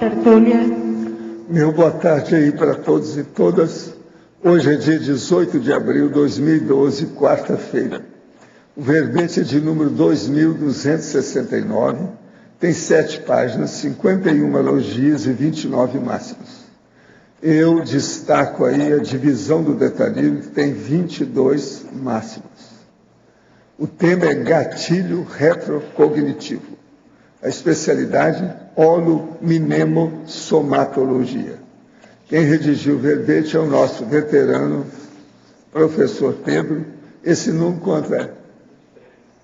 tertúlia. Meu boa tarde aí para todos e todas. Hoje é dia 18 de abril de 2012, quarta-feira. O verbete é de número 2269, tem 7 páginas, 51 elogios e 29 máximas. Eu destaco aí a divisão do detalhismo, que tem 22 máximas. O tema é gatilho retrocognitivo. A especialidade, holominemosomatologia. Quem redigiu o verbete é o nosso veterano, professor Pedro. Esse número quanto é?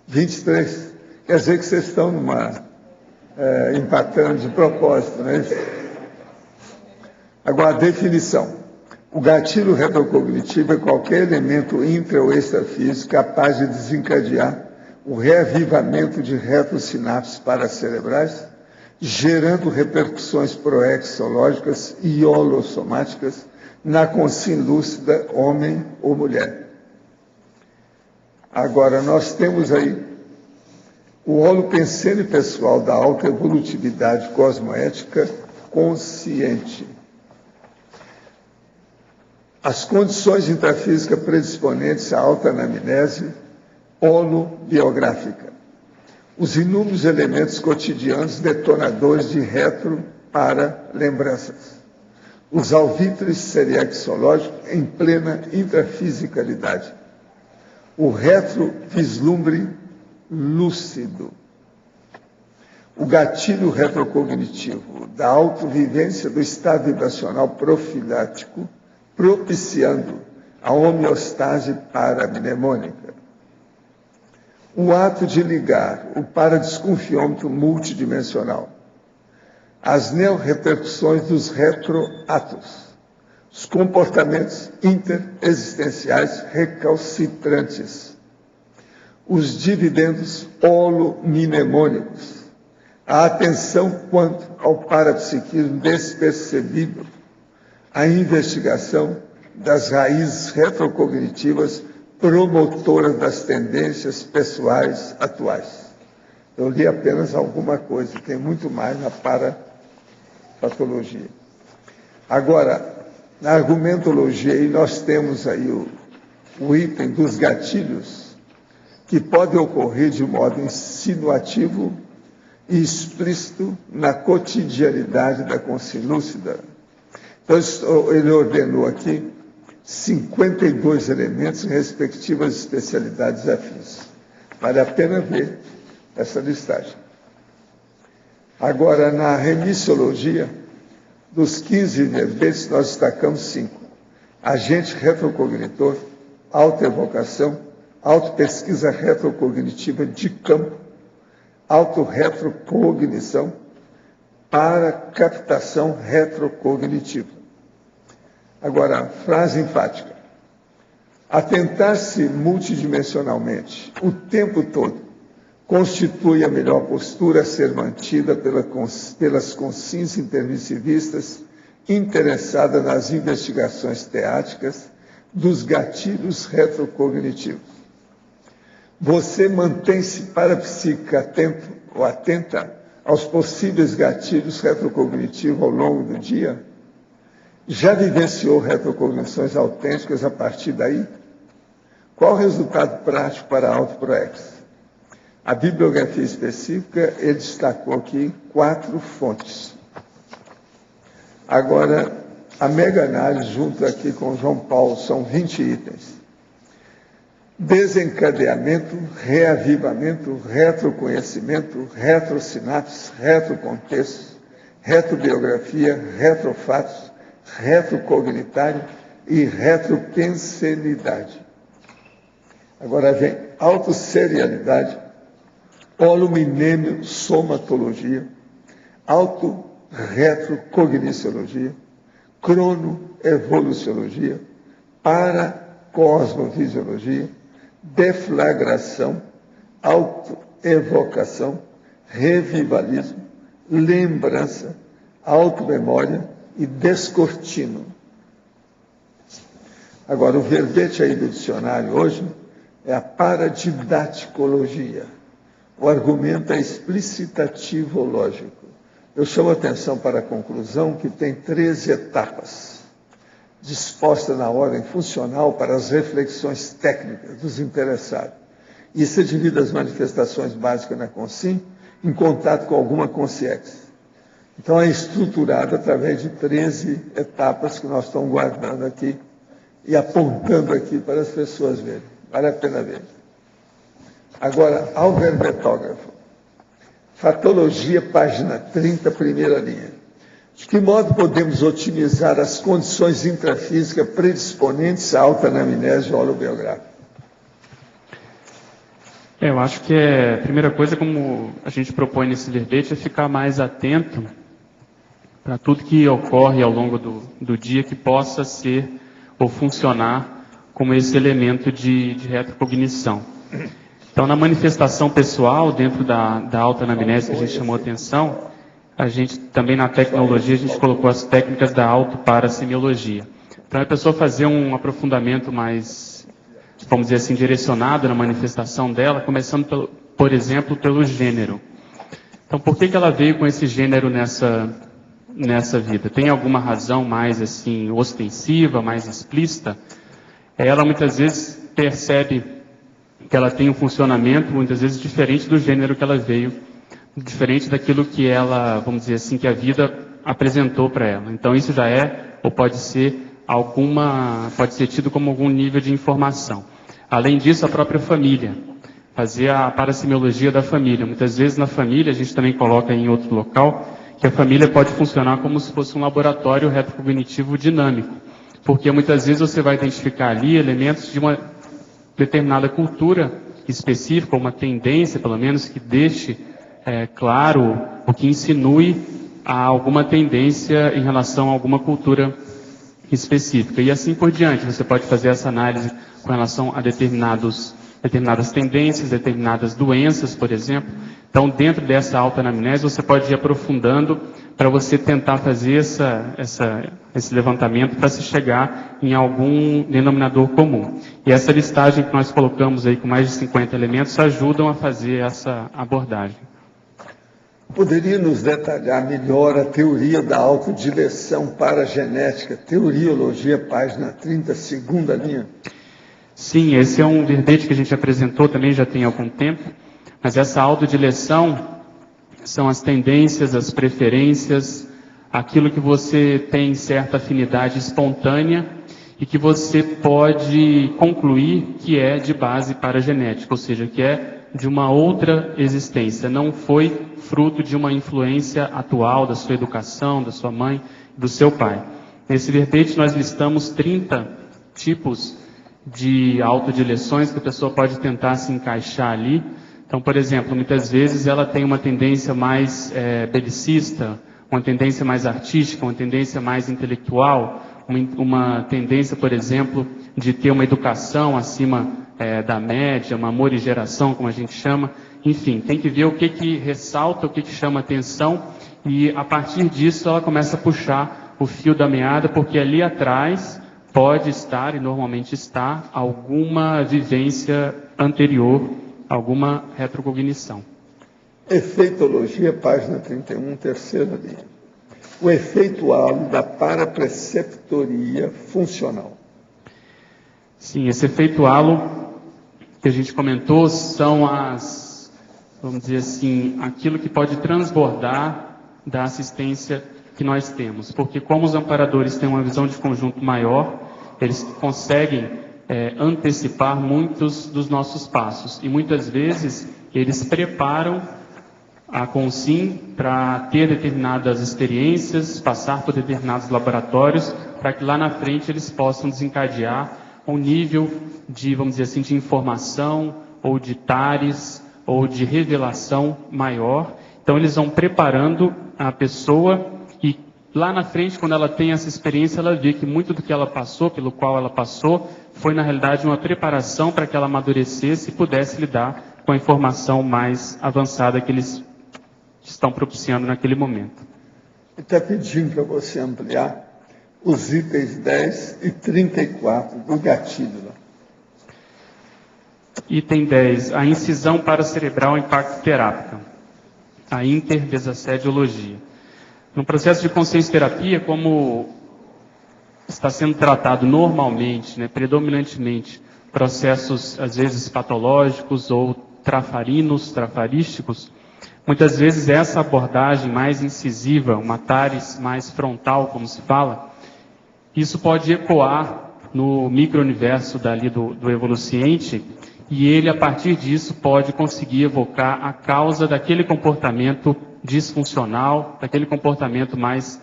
23. Quer dizer que vocês estão empatando de propósito, não é isso? Agora, a definição. O gatilho retrocognitivo é qualquer elemento intra ou extrafísico capaz de desencadear o reavivamento de retrosinapses paracerebrais, gerando repercussões proexológicas e holossomáticas na consciência lúcida, homem ou mulher. Agora, nós temos aí o holopensene pessoal da alta evolutividade cosmoética consciente. As condições intrafísicas predisponentes à alta anamnese holobiográfica. Os inúmeros elementos cotidianos detonadores de retro para lembranças. Os alvítres seriexológicos em plena intrafisicalidade. O retro-vislumbre lúcido. O gatilho retrocognitivo da autovivência do estado vibracional profilático, propiciando a homeostase paramnemônica. O ato de ligar o paradesconfiômetro multidimensional. As neorrepercussões dos retroatos. Os comportamentos interexistenciais recalcitrantes. Os dividendos holominemônicos. A atenção quanto ao parapsiquismo despercebido. A investigação das raízes retrocognitivas promotoras das tendências pessoais atuais. Eu li apenas alguma coisa, tem muito mais na parapatologia. Agora, na argumentologia, aí nós temos aí o item dos gatilhos, que pode ocorrer de modo insinuativo e explícito na cotidianidade da consciência lúcida. Então, ele ordenou aqui 52 elementos em respectivas especialidades afins. Vale a pena ver essa listagem. Agora, na remissiologia, dos 15 verbetes, nós destacamos 5. Agente retrocognitor, autoevocação, autopesquisa retrocognitiva de campo, autorretrocognição, para captação retrocognitiva. Agora, frase enfática. Atentar-se multidimensionalmente o tempo todo constitui a melhor postura a ser mantida pelas consciências intermissivistas interessadas nas investigações teáticas dos gatilhos retrocognitivos. Você mantém-se parapsíquico atento ou atenta aos possíveis gatilhos retrocognitivos ao longo do dia? Já vivenciou retrocognições autênticas a partir daí? Qual o resultado prático para a autoproex? A bibliografia específica, ele destacou aqui 4 fontes. Agora, a mega-análise, junto aqui com o João Paulo, são 20 itens. Desencadeamento, reavivamento, retroconhecimento, retrosinapse, retrocontexto, retrobiografia, retrofatos, retrocognitário e retropensenidade. Agora vem autosserialidade, holominemosomatologia, autorretrocogniciologia, cronoevoluciologia, paracosmovisiologia, deflagração, autoevocação, revivalismo, lembrança, automemória e descortino. Agora, o verbete aí do dicionário hoje é a paradidaticologia. O argumento é explicitativo lógico. Eu chamo a atenção para a conclusão que tem 13 etapas, dispostas na ordem funcional para as reflexões técnicas dos interessados. Isso é devido às manifestações básicas na Consim, em contato com alguma consciência. Então, é estruturado através de 13 etapas que nós estamos guardando aqui e apontando aqui para as pessoas verem. Vale a pena ver. Agora, ao verbetógrafo. Fatologia, página 30, primeira linha. De que modo podemos otimizar as condições intrafísicas predisponentes à alta anamnese holobiográfica? Eu acho que a primeira coisa, como a gente propõe nesse verbete, é ficar mais atento para tudo que ocorre ao longo do dia que possa ser ou funcionar como esse elemento de retrocognição. Então, na manifestação pessoal, dentro da alta anamnese que a gente chamou a atenção, a gente também na tecnologia, a gente colocou as técnicas da autoparasemiologia. Então, a pessoa fazer um aprofundamento mais, vamos dizer assim, direcionado na manifestação dela, começando, por exemplo, pelo gênero. Então, por que ela veio com esse gênero nessa vida? Tem alguma razão mais assim ostensiva, mais explícita? Ela muitas vezes percebe que ela tem um funcionamento muitas vezes diferente do gênero que ela veio, diferente daquilo que ela, vamos dizer assim, que a vida apresentou para ela. Então isso já é, ou pode ser tido como algum nível de informação. Além disso, a própria família, fazer a parasemiologia da família. Muitas vezes na família, a gente também coloca em outro local, que a família pode funcionar como se fosse um laboratório retrocognitivo dinâmico, porque muitas vezes você vai identificar ali elementos de uma determinada cultura específica, uma tendência, pelo menos, que deixe claro, ou que insinue a alguma tendência em relação a alguma cultura específica. E assim por diante, você pode fazer essa análise com relação a determinadas tendências, determinadas doenças, por exemplo. Então, dentro dessa alta anamnese, você pode ir aprofundando para você tentar fazer esse levantamento para se chegar em algum denominador comum. E essa listagem que nós colocamos aí com mais de 50 elementos ajudam a fazer essa abordagem. Poderia nos detalhar melhor a teoria da autodireção paragenética, teoriologia, página 30, segunda linha? Sim, esse é um verbete que a gente apresentou também já tem algum tempo, mas essa autodireção são as tendências, as preferências, aquilo que você tem certa afinidade espontânea e que você pode concluir que é de base paragenética, ou seja, que é de uma outra existência, não foi fruto de uma influência atual da sua educação, da sua mãe, do seu pai. Nesse verbete nós listamos 30 tipos de autodireções que a pessoa pode tentar se encaixar ali. Então, por exemplo, muitas vezes ela tem uma tendência mais belicista, uma tendência mais artística, uma tendência mais intelectual, uma tendência, por exemplo, de ter uma educação acima da média, uma morigeração, como a gente chama. Enfim, tem que ver o que ressalta, o que chama atenção, e a partir disso ela começa a puxar o fio da meada, porque ali atrás pode estar, e normalmente está, alguma vivência anterior, alguma retrocognição. Efeitologia, página 31, terceira linha. O efeito halo da parapreceptoria funcional. Sim, esse efeito halo que a gente comentou são vamos dizer assim, aquilo que pode transbordar da assistência que nós temos. Porque como os amparadores têm uma visão de conjunto maior, eles conseguem antecipar muitos dos nossos passos. E muitas vezes eles preparam a Consim para ter determinadas experiências, passar por determinados laboratórios, para que lá na frente eles possam desencadear um nível de, vamos dizer assim, de informação, ou de tares, ou de revelação maior. Então eles vão preparando a pessoa e lá na frente, quando ela tem essa experiência, ela vê que muito do que ela passou, pelo qual ela passou, foi na realidade uma preparação para que ela amadurecesse e pudesse lidar com a informação mais avançada que eles estão propiciando naquele momento. Está pedindo para você ampliar os itens 10 e 34 do gatilho. Item 10, a incisão paracerebral impacto terápica, a intervesacediologia. No processo de consciência-terapia, como está sendo tratado normalmente, né, predominantemente, processos, às vezes, patológicos ou trafarísticos, muitas vezes essa abordagem mais incisiva, uma TARES mais frontal, como se fala, isso pode ecoar no micro-universo dali do evoluciente, e ele, a partir disso, pode conseguir evocar a causa daquele comportamento disfuncional, daquele comportamento mais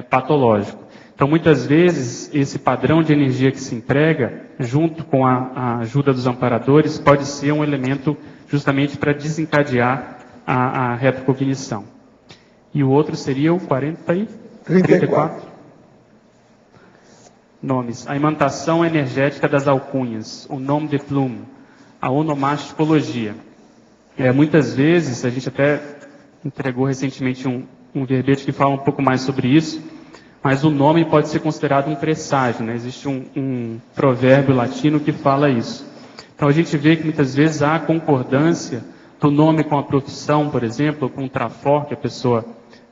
patológico. Então, muitas vezes, esse padrão de energia que se emprega, junto com a ajuda dos amparadores, pode ser um elemento justamente para desencadear a retrocognição. E o outro seria o 34. Nomes. A imantação energética das alcunhas, o nom de plume, a onomásticologia. Muitas vezes, a gente até entregou recentemente um verbete que fala um pouco mais sobre isso, mas o nome pode ser considerado um presságio, né? Existe um provérbio latino que fala isso. Então a gente vê que muitas vezes há concordância do nome com a profissão, por exemplo, ou com o trafor que a pessoa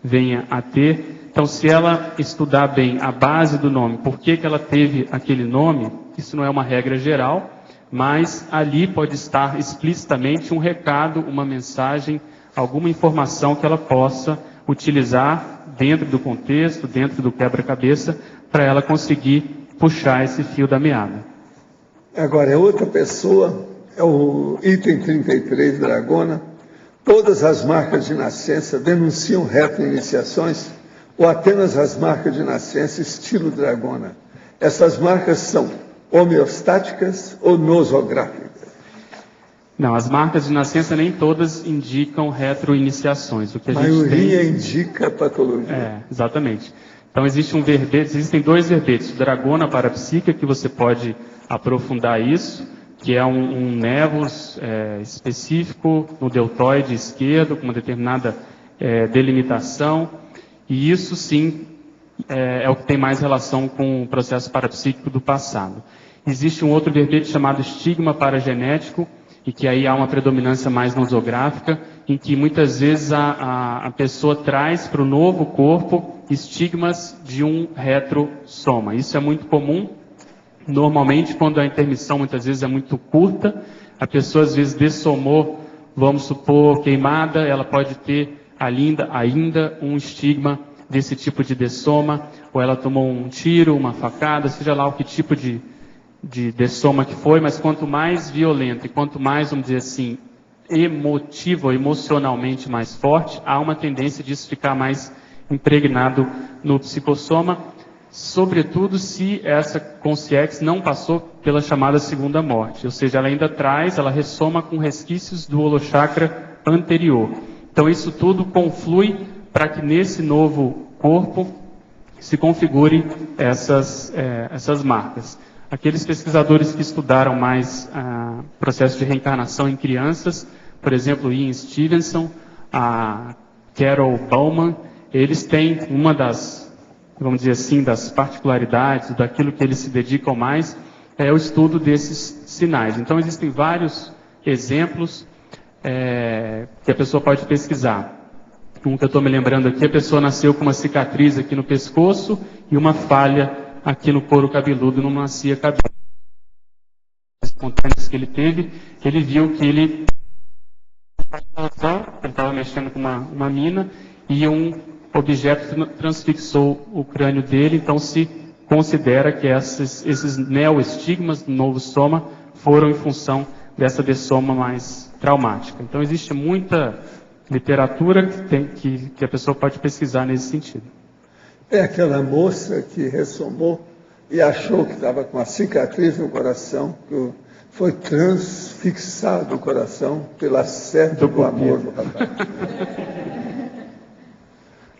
venha a ter. Então, se ela estudar bem a base do nome, por que ela teve aquele nome, isso não é uma regra geral, mas ali pode estar explicitamente um recado, uma mensagem, alguma informação que ela possa utilizar dentro do contexto, dentro do quebra-cabeça, para ela conseguir puxar esse fio da meada. Agora, é outra pessoa, é o item 33, Dragona. Todas as marcas de nascença denunciam retroiniciações ou apenas as marcas de nascença estilo Dragona? Essas marcas são homeostáticas ou nosográficas? Não, as marcas de nascença nem todas indicam retroiniciações. O que a maioria indica patologia. Exatamente. Então existem dois verbetes, o Dragona parapsíquica, que você pode aprofundar isso, que é um névus específico no deltoide esquerdo, com uma determinada delimitação, e isso sim é o que tem mais relação com o processo parapsíquico do passado. Existe um outro verbete chamado estigma paragenético, e que aí há uma predominância mais nosográfica, em que muitas vezes a pessoa traz para o novo corpo estigmas de um retrosoma. Isso é muito comum. Normalmente, quando a intermissão muitas vezes é muito curta, a pessoa às vezes dessomou, vamos supor, queimada, ela pode ter ainda um estigma desse tipo de dessoma, ou ela tomou um tiro, uma facada, seja lá o que tipo de dessoma que foi, mas quanto mais violento e quanto mais, vamos dizer assim, emotivo, emocionalmente mais forte, há uma tendência disso ficar mais impregnado no psicossoma, sobretudo se essa consciex não passou pela chamada segunda morte, ou seja, ela ainda ela ressoma com resquícios do holochakra anterior. Então isso tudo conflui para que nesse novo corpo se configure essas marcas. Aqueles pesquisadores que estudaram mais processo de reencarnação em crianças, por exemplo, Ian Stevenson, a Carol Bauman, eles têm uma das, vamos dizer assim, das particularidades, daquilo que eles se dedicam mais, é o estudo desses sinais. Então, existem vários exemplos que a pessoa pode pesquisar. Um que eu estou me lembrando aqui, a pessoa nasceu com uma cicatriz aqui no pescoço e uma falha aqui no couro cabeludo, não nascia cabelo. Espontâneos que ele teve, ele viu que ele estava mexendo com uma mina e um objeto transfixou o crânio dele, então se considera que esses neoestigmas do novo soma foram em função dessa dessoma mais traumática. Então existe muita literatura que a pessoa pode pesquisar nesse sentido. É aquela moça que ressomou e achou que estava com uma cicatriz no coração, que foi transfixado o coração pela seta do amor do rapaz.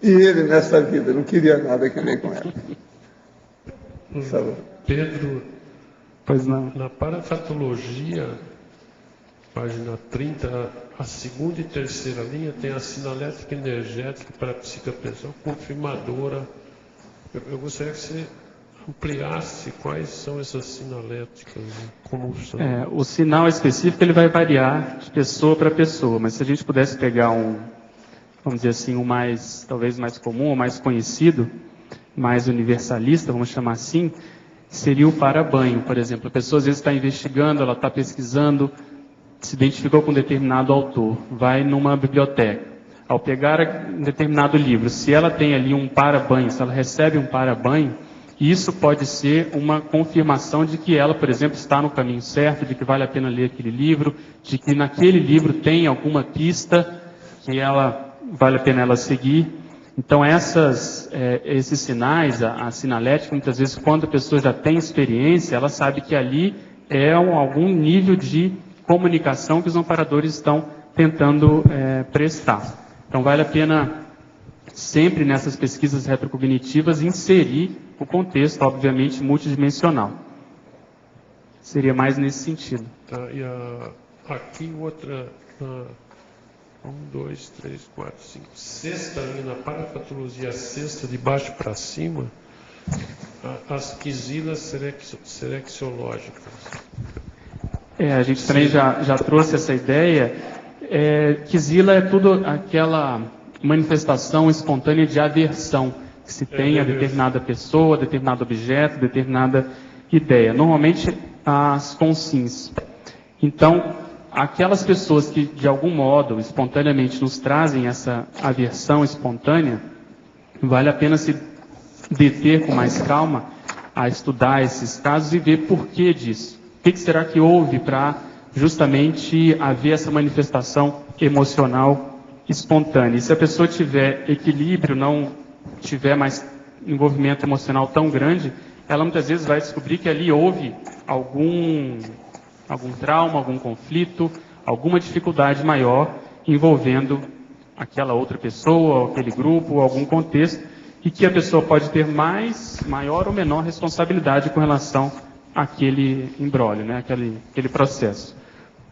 E ele, nessa vida, não queria nada que ver com ela. Pedro, pois não. Na parafatologia, página 30, a segunda e terceira linha tem a sinalética energética para a psicopressão confirmadora. Eu gostaria que você ampliasse quais são essas sinaléticas, como são. O sinal específico ele vai variar de pessoa para pessoa, mas se a gente pudesse pegar vamos dizer assim, talvez mais comum, o mais conhecido, mais universalista, vamos chamar assim, seria o para-banho, por exemplo. A pessoa às vezes está investigando, ela está pesquisando, se identificou com um determinado autor, vai numa biblioteca. Ao pegar um determinado livro, se ela tem ali um para-banho, se ela recebe um para-banho, isso pode ser uma confirmação de que ela, por exemplo, está no caminho certo, de que vale a pena ler aquele livro, de que naquele livro tem alguma pista que vale a pena ela seguir. Então, esses sinais, a sinalética, muitas vezes, quando a pessoa já tem experiência, ela sabe que ali é algum nível de comunicação que os amparadores estão tentando prestar. Então, vale a pena, sempre nessas pesquisas retrocognitivas, inserir o contexto, obviamente, multidimensional. Seria mais nesse sentido. Tá, e aqui outra... 1, 2, 3, 4, 5. Sexta linha, na parapatologia sexta, de baixo para cima, as quisilas serexiológicas. A gente também já trouxe essa ideia. Quisila é tudo aquela manifestação espontânea de aversão que se tem a determinada pessoa, determinado objeto, determinada ideia. Normalmente, as consins. Então, aquelas pessoas que, de algum modo, espontaneamente nos trazem essa aversão espontânea, vale a pena se deter com mais calma a estudar esses casos e ver por que disso. O que será que houve para justamente haver essa manifestação emocional espontânea? E se a pessoa tiver equilíbrio, não tiver mais envolvimento emocional tão grande, ela muitas vezes vai descobrir que ali houve algum trauma, algum conflito, alguma dificuldade maior envolvendo aquela outra pessoa, aquele grupo, algum contexto, e que a pessoa pode ter maior ou menor responsabilidade com relação àquele imbróglio, né? aquele processo.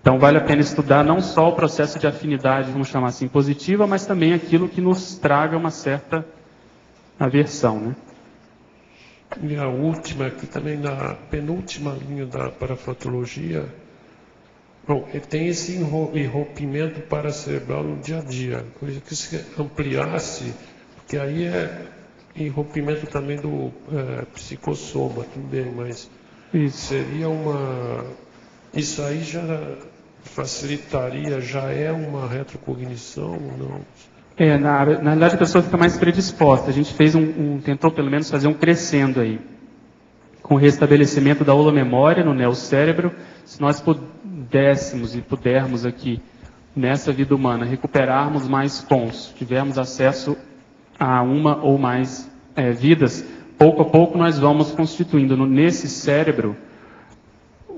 Então vale a pena estudar não só o processo de afinidade, vamos chamar assim, positiva, mas também aquilo que nos traga uma certa aversão, né? E a última, aqui também na penúltima linha da parapatologia, bom, tem esse enrompimento paracerebral no dia a dia. Coisa que se ampliasse, porque aí é enrompimento também do psicossoma, tudo bem, mas seria isso aí já facilitaria, já é uma retrocognição ou não? Na realidade a pessoa fica mais predisposta. A gente tentou pelo menos fazer um crescendo aí. Com o restabelecimento da holomemória no neocérebro, se nós pudéssemos e pudermos aqui, nessa vida humana, recuperarmos mais cons, tivermos acesso a uma ou mais vidas, pouco a pouco nós vamos constituindo nesse cérebro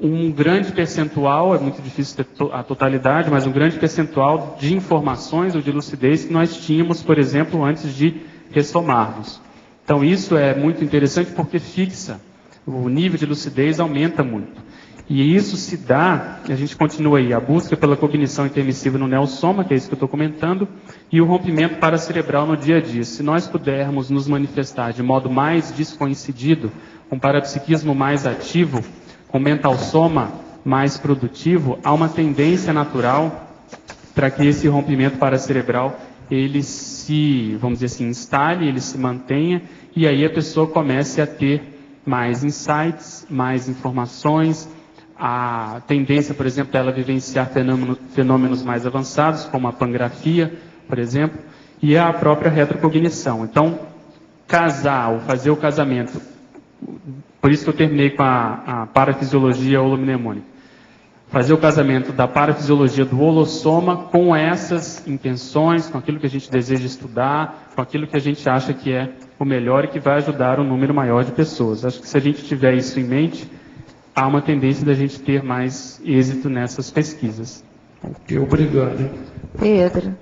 um grande percentual, é muito difícil ter a totalidade, mas um grande percentual de informações ou de lucidez que nós tínhamos, por exemplo, antes de ressomarmos. Então isso é muito interessante porque fixa, o nível de lucidez aumenta muito. E isso se dá, a gente continua aí, a busca pela cognição intermissiva no neossoma, que é isso que eu estou comentando, e o rompimento paracerebral no dia a dia. Se nós pudermos nos manifestar de modo mais descoincidido, com parapsiquismo mais ativo, com mental soma mais produtivo, há uma tendência natural para que esse rompimento paracerebral ele se, vamos dizer assim, instale, ele se mantenha, e aí a pessoa comece a ter mais insights, mais informações, a tendência, por exemplo, dela vivenciar fenômenos mais avançados, como a pangrafia, por exemplo, e a própria retrocognição. Então, casar ou fazer o casamento, por isso que eu terminei com a parafisiologia holomnemônica. Fazer o casamento da parafisiologia do holossoma com essas intenções, com aquilo que a gente deseja estudar, com aquilo que a gente acha que é o melhor e que vai ajudar um número maior de pessoas. Acho que se a gente tiver isso em mente, há uma tendência da gente ter mais êxito nessas pesquisas. Ok, obrigado. Pedro,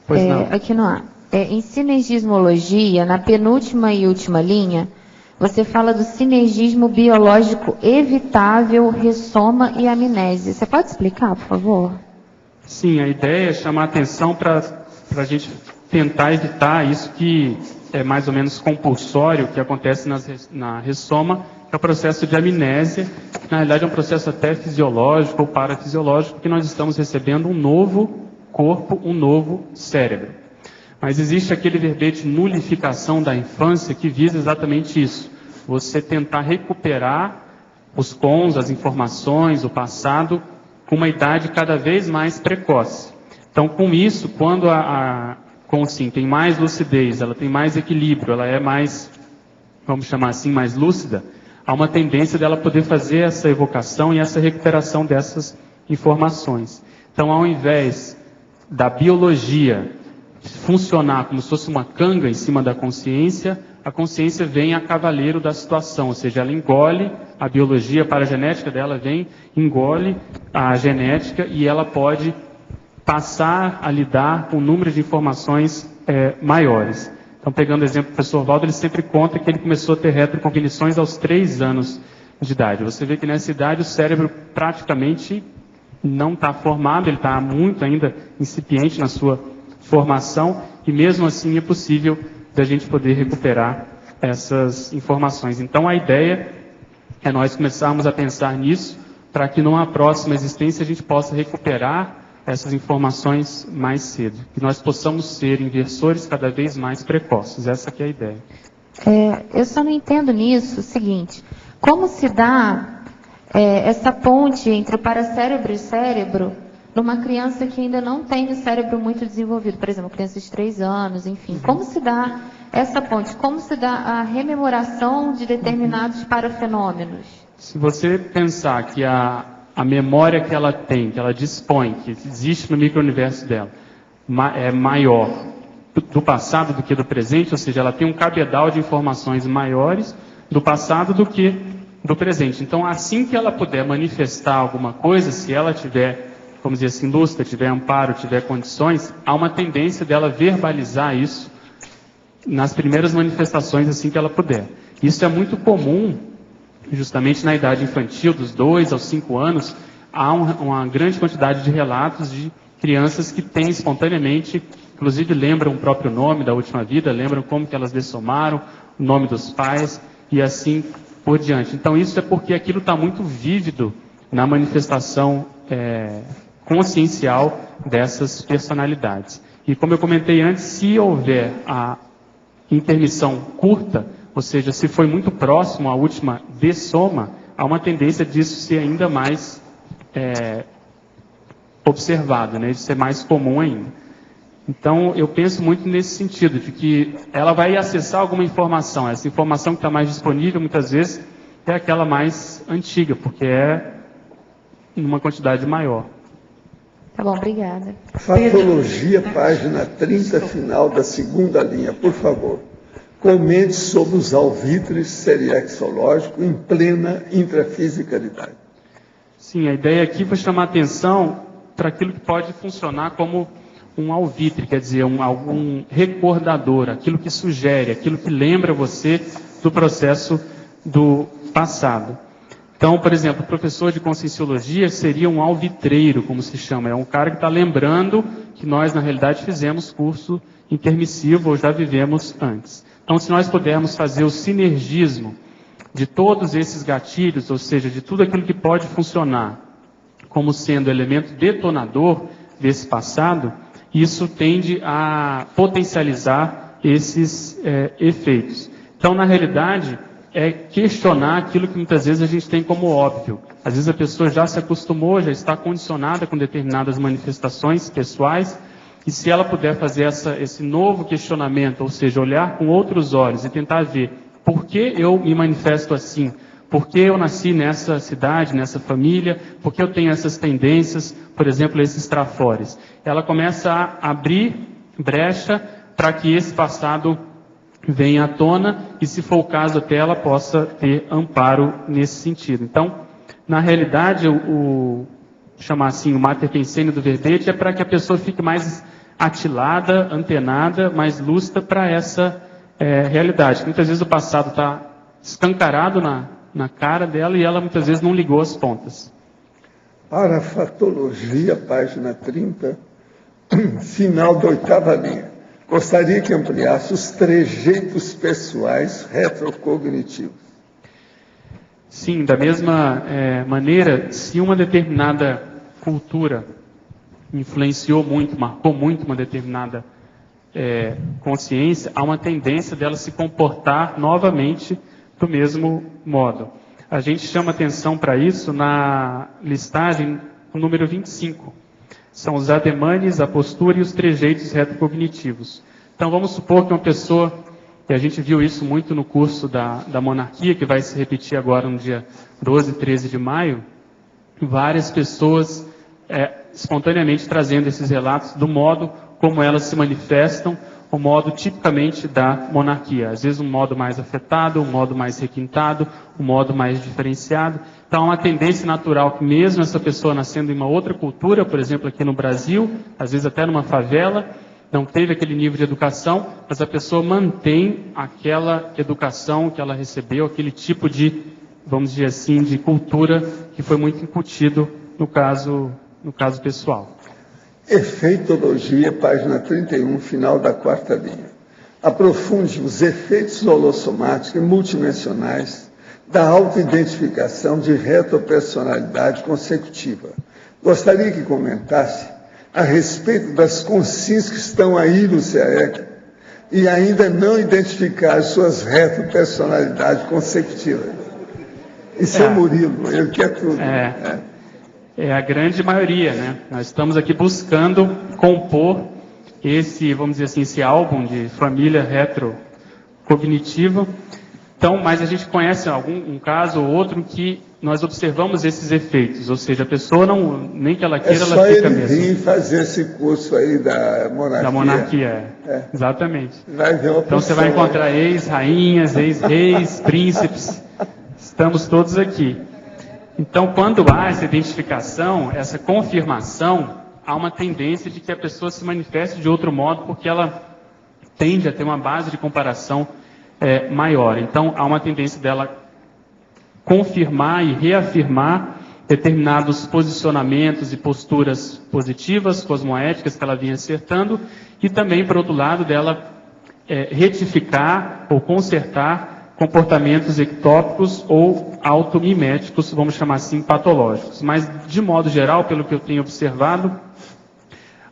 Pois não. aqui no ar. Em sinergismologia, na penúltima e última linha, você fala do sinergismo biológico evitável, ressoma e amnésia. Você pode explicar, por favor? Sim, a ideia é chamar a atenção para a gente tentar evitar isso que é mais ou menos compulsório, que acontece na ressoma, que é o processo de amnésia. Na realidade é um processo até fisiológico ou parafisiológico, que nós estamos recebendo um novo corpo, um novo cérebro. Mas existe aquele verbete nulificação da infância que visa exatamente isso. Você tentar recuperar os cons, as informações, o passado, com uma idade cada vez mais precoce. Então, com isso, quando a consciência tem mais lucidez, ela tem mais equilíbrio, ela é mais, vamos chamar assim, mais lúcida, há uma tendência dela poder fazer essa evocação e essa recuperação dessas informações. Então, ao invés da biologia funcionar como se fosse uma canga em cima da consciência, a consciência vem a cavaleiro da situação, ou seja, ela engole a biologia, para a genética dela vem, engole a genética e ela pode passar a lidar com um número de informações maiores. Então, pegando o exemplo do professor Valdo, ele sempre conta que ele começou a ter retrocognições aos 3 anos de idade. Você vê que nessa idade o cérebro praticamente não está formado, ele está muito ainda incipiente na sua formação, e mesmo assim é possível da gente poder recuperar essas informações. Então, a ideia é nós começarmos a pensar nisso, para que numa próxima existência a gente possa recuperar essas informações mais cedo. Que nós possamos ser inversores cada vez mais precoces. Essa que é a ideia. Eu só não entendo nisso o seguinte: como se dá essa ponte entre o paracérebro e o cérebro numa criança que ainda não tem o cérebro muito desenvolvido? Por exemplo, criança de 3 anos, enfim. Como se dá essa ponte? Como se dá a rememoração de determinados parafenômenos? Se você pensar que a memória que ela tem, que ela dispõe, que existe no micro-universo dela, é maior do passado do que do presente, ou seja, ela tem um cabedal de informações maiores do passado do que do presente. Então, assim que ela puder manifestar alguma coisa, se ela tiver, vamos dizer assim, lúcida, tiver amparo, tiver condições, há uma tendência dela verbalizar isso nas primeiras manifestações assim que ela puder. Isso é muito comum, justamente na idade infantil, dos 2 aos 5 anos, há uma grande quantidade de relatos de crianças que têm espontaneamente, inclusive lembram o próprio nome da última vida, lembram como que elas dessomaram, o nome dos pais e assim por diante. Então isso é porque aquilo está muito vívido na manifestação consciencial dessas personalidades. E como eu comentei antes, se houver a intermissão curta, ou seja, se foi muito próximo à última dessoma, há uma tendência disso ser ainda mais observado, né, de ser mais comum ainda. Então, eu penso muito nesse sentido, de que ela vai acessar alguma informação. Essa informação que está mais disponível, muitas vezes, é aquela mais antiga, porque é em uma quantidade maior. Tá bom, obrigada. Patologia, página 30, final da 2ª linha, por favor. Comente sobre os alvitres seriexológicos em plena intrafisicalidade. Sim, a ideia aqui foi chamar atenção para aquilo que pode funcionar como um alvitre, quer dizer, algum recordador, aquilo que sugere, aquilo que lembra você do processo do passado. Então, por exemplo, o professor de conscienciologia seria um alvitreiro, como se chama. É um cara que está lembrando que nós, na realidade, fizemos curso intermissivo ou já vivemos antes. Então, se nós pudermos fazer o sinergismo de todos esses gatilhos, ou seja, de tudo aquilo que pode funcionar como sendo elemento detonador desse passado, isso tende a potencializar esses efeitos. Então, na realidade, é questionar aquilo que muitas vezes a gente tem como óbvio. Às vezes a pessoa já se acostumou, já está condicionada com determinadas manifestações pessoais, e se ela puder fazer esse novo questionamento, ou seja, olhar com outros olhos e tentar ver por que eu me manifesto assim, por que eu nasci nessa cidade, nessa família, por que eu tenho essas tendências, por exemplo, esses trafores. Ela começa a abrir brecha para que esse passado venha à tona e, se for o caso, até ela possa ter amparo nesse sentido. Então, na realidade, chamar assim, o mater pensene do verbete é para que a pessoa fique mais atilada, antenada, mais lúcida para essa realidade. Muitas vezes o passado está escancarado na cara dela e ela muitas vezes não ligou as pontas. Parafatologia, página 30, final da 8ª linha. Gostaria que ampliasse os trejeitos pessoais retrocognitivos. Sim, da mesma maneira, se uma determinada cultura influenciou muito, marcou muito uma determinada consciência, há uma tendência dela se comportar novamente do mesmo modo. A gente chama atenção para isso na listagem número 25. São os ademanes, a postura e os trejeitos retrocognitivos. Então vamos supor que uma pessoa, e a gente viu isso muito no curso da monarquia, que vai se repetir agora no dia 12 e 13 de maio, várias pessoas espontaneamente trazendo esses relatos do modo como elas se manifestam, o modo tipicamente da monarquia. Às vezes um modo mais afetado, um modo mais requintado, um modo mais diferenciado. Então, há uma tendência natural que mesmo essa pessoa nascendo em uma outra cultura, por exemplo, aqui no Brasil, às vezes até numa favela, não teve aquele nível de educação, mas a pessoa mantém aquela educação que ela recebeu, aquele tipo de, vamos dizer assim, de cultura que foi muito incutido no caso pessoal. Efeitologia, página 31, final da 4ª linha. Aprofunde os efeitos holossomáticos e multidimensionais da autoidentificação de retropersonalidade consecutiva. Gostaria que comentasse a respeito das consciências que estão aí no CAEC e ainda não identificar suas retropersonalidades consecutivas. Isso é Murilo, ele quer tudo. É a grande maioria, né? Nós estamos aqui buscando compor esse, vamos dizer assim, esse álbum de família retrocognitiva. Então, mas a gente conhece um caso ou outro que nós observamos esses efeitos, ou seja, a pessoa não, nem que ela queira, ela fica mesmo. É só ele vir fazer esse curso aí da monarquia. Da monarquia, exatamente. Vai ver uma então você vai encontrar ex-rainhas, ex-reis, príncipes, estamos todos aqui. Então, quando há essa identificação, essa confirmação, há uma tendência de que a pessoa se manifeste de outro modo, porque ela tende a ter uma base de comparação maior. Então, há uma tendência dela confirmar e reafirmar determinados posicionamentos e posturas positivas, cosmoéticas que ela vinha acertando, e também, por outro lado, dela retificar ou consertar comportamentos ectópicos ou automiméticos, vamos chamar assim, patológicos. Mas, de modo geral, pelo que eu tenho observado,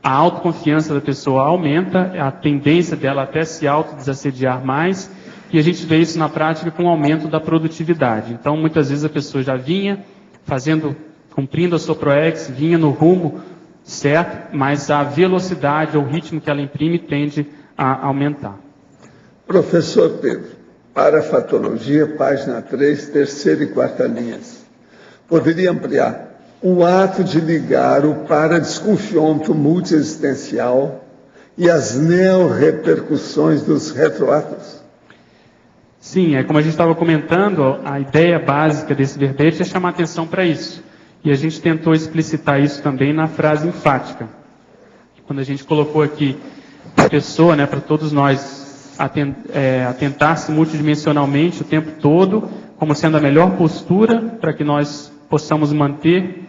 a autoconfiança da pessoa aumenta, a tendência dela até se autodesassediar mais, e a gente vê isso na prática com o aumento da produtividade. Então, muitas vezes a pessoa já vinha cumprindo a sua PROEX, vinha no rumo certo, mas a velocidade ou o ritmo que ela imprime tende a aumentar. Professor Pedro, Parafatologia, página 3, 3ª e 4ª linhas. Poderia ampliar o ato de ligar o paradesconfiômetro multiexistencial e as neorrepercussões dos retroatos? Sim, como a gente estava comentando, a ideia básica desse verbete é chamar atenção para isso. E a gente tentou explicitar isso também na frase enfática. Quando a gente colocou aqui a pessoa, para todos nós, atentar-se multidimensionalmente o tempo todo, como sendo a melhor postura para que nós possamos manter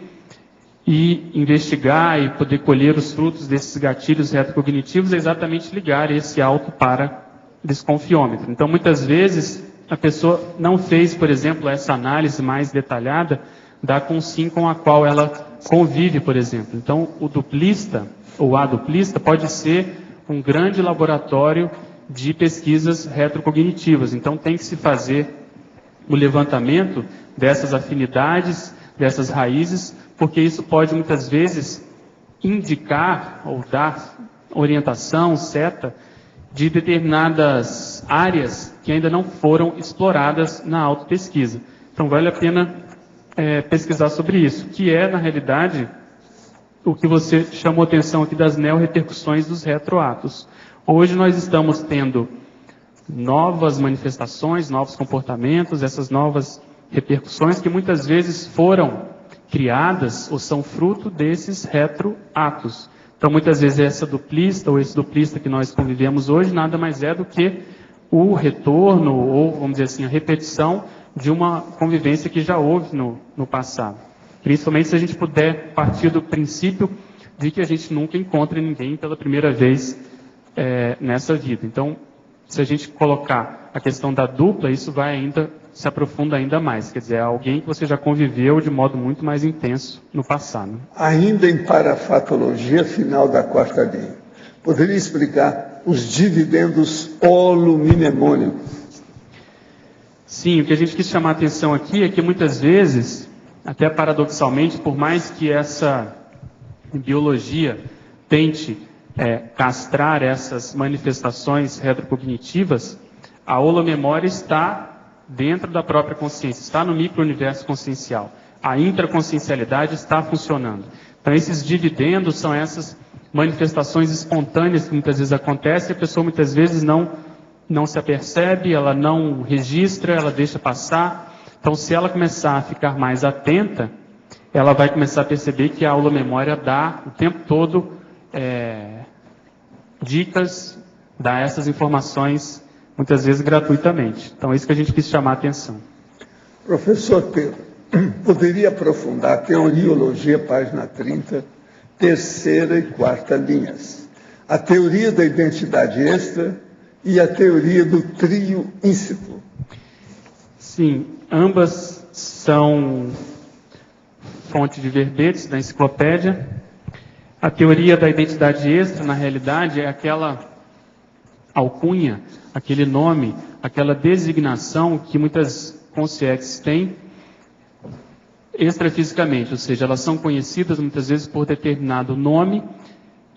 e investigar e poder colher os frutos desses gatilhos retrocognitivos, é exatamente ligar esse autoparadesconfiômetro. Então, muitas vezes, a pessoa não fez, por exemplo, essa análise mais detalhada da consim com a qual ela convive, por exemplo. Então, o duplista, ou a duplista, pode ser um grande laboratório de pesquisas retrocognitivas. Então, tem que se fazer o levantamento dessas afinidades, dessas raízes, porque isso pode, muitas vezes, indicar ou dar orientação, seta, de determinadas áreas que ainda não foram exploradas na autopesquisa. Então, vale a pena pesquisar sobre isso, que é, na realidade, o que você chamou atenção aqui das neorrepercussões dos retroatos. Hoje nós estamos tendo novas manifestações, novos comportamentos, essas novas repercussões que muitas vezes foram criadas ou são fruto desses retroatos. Então, muitas vezes essa duplista ou esse duplista que nós convivemos hoje nada mais é do que o retorno ou, vamos dizer assim, a repetição de uma convivência que já houve no passado. Principalmente se a gente puder partir do princípio de que a gente nunca encontra ninguém pela primeira vez nessa vida. Então, se a gente colocar a questão da dupla, isso vai ainda, se aprofunda ainda mais. Quer dizer, é alguém que você já conviveu de modo muito mais intenso no passado. Ainda em parafatologia, final da 4ª linha, poderia explicar os dividendos holominemônicos. Sim, o que a gente quis chamar a atenção aqui é que muitas vezes, até paradoxalmente, por mais que essa biologia tente castrar essas manifestações retrocognitivas, a holomemória está dentro da própria consciência, está no micro-universo consciencial. A intraconsciencialidade está funcionando. Então, esses dividendos são essas manifestações espontâneas que muitas vezes acontecem, e a pessoa muitas vezes não se apercebe, ela não registra, ela deixa passar. Então, se ela começar a ficar mais atenta, ela vai começar a perceber que a holomemória dá o tempo todo dicas, dá essas informações, muitas vezes gratuitamente. Então, é isso que a gente quis chamar a atenção. Professor Pedro, poderia aprofundar a teoriologia, página 30, terceira e quarta linhas. A teoria da identidade extra e a teoria do trio íncito. Sim, ambas são fonte de verbetes da enciclopédia. A teoria da identidade extra, na realidade, é aquela alcunha, aquele nome, aquela designação que muitas consciências têm extrafisicamente, ou seja, elas são conhecidas muitas vezes por determinado nome,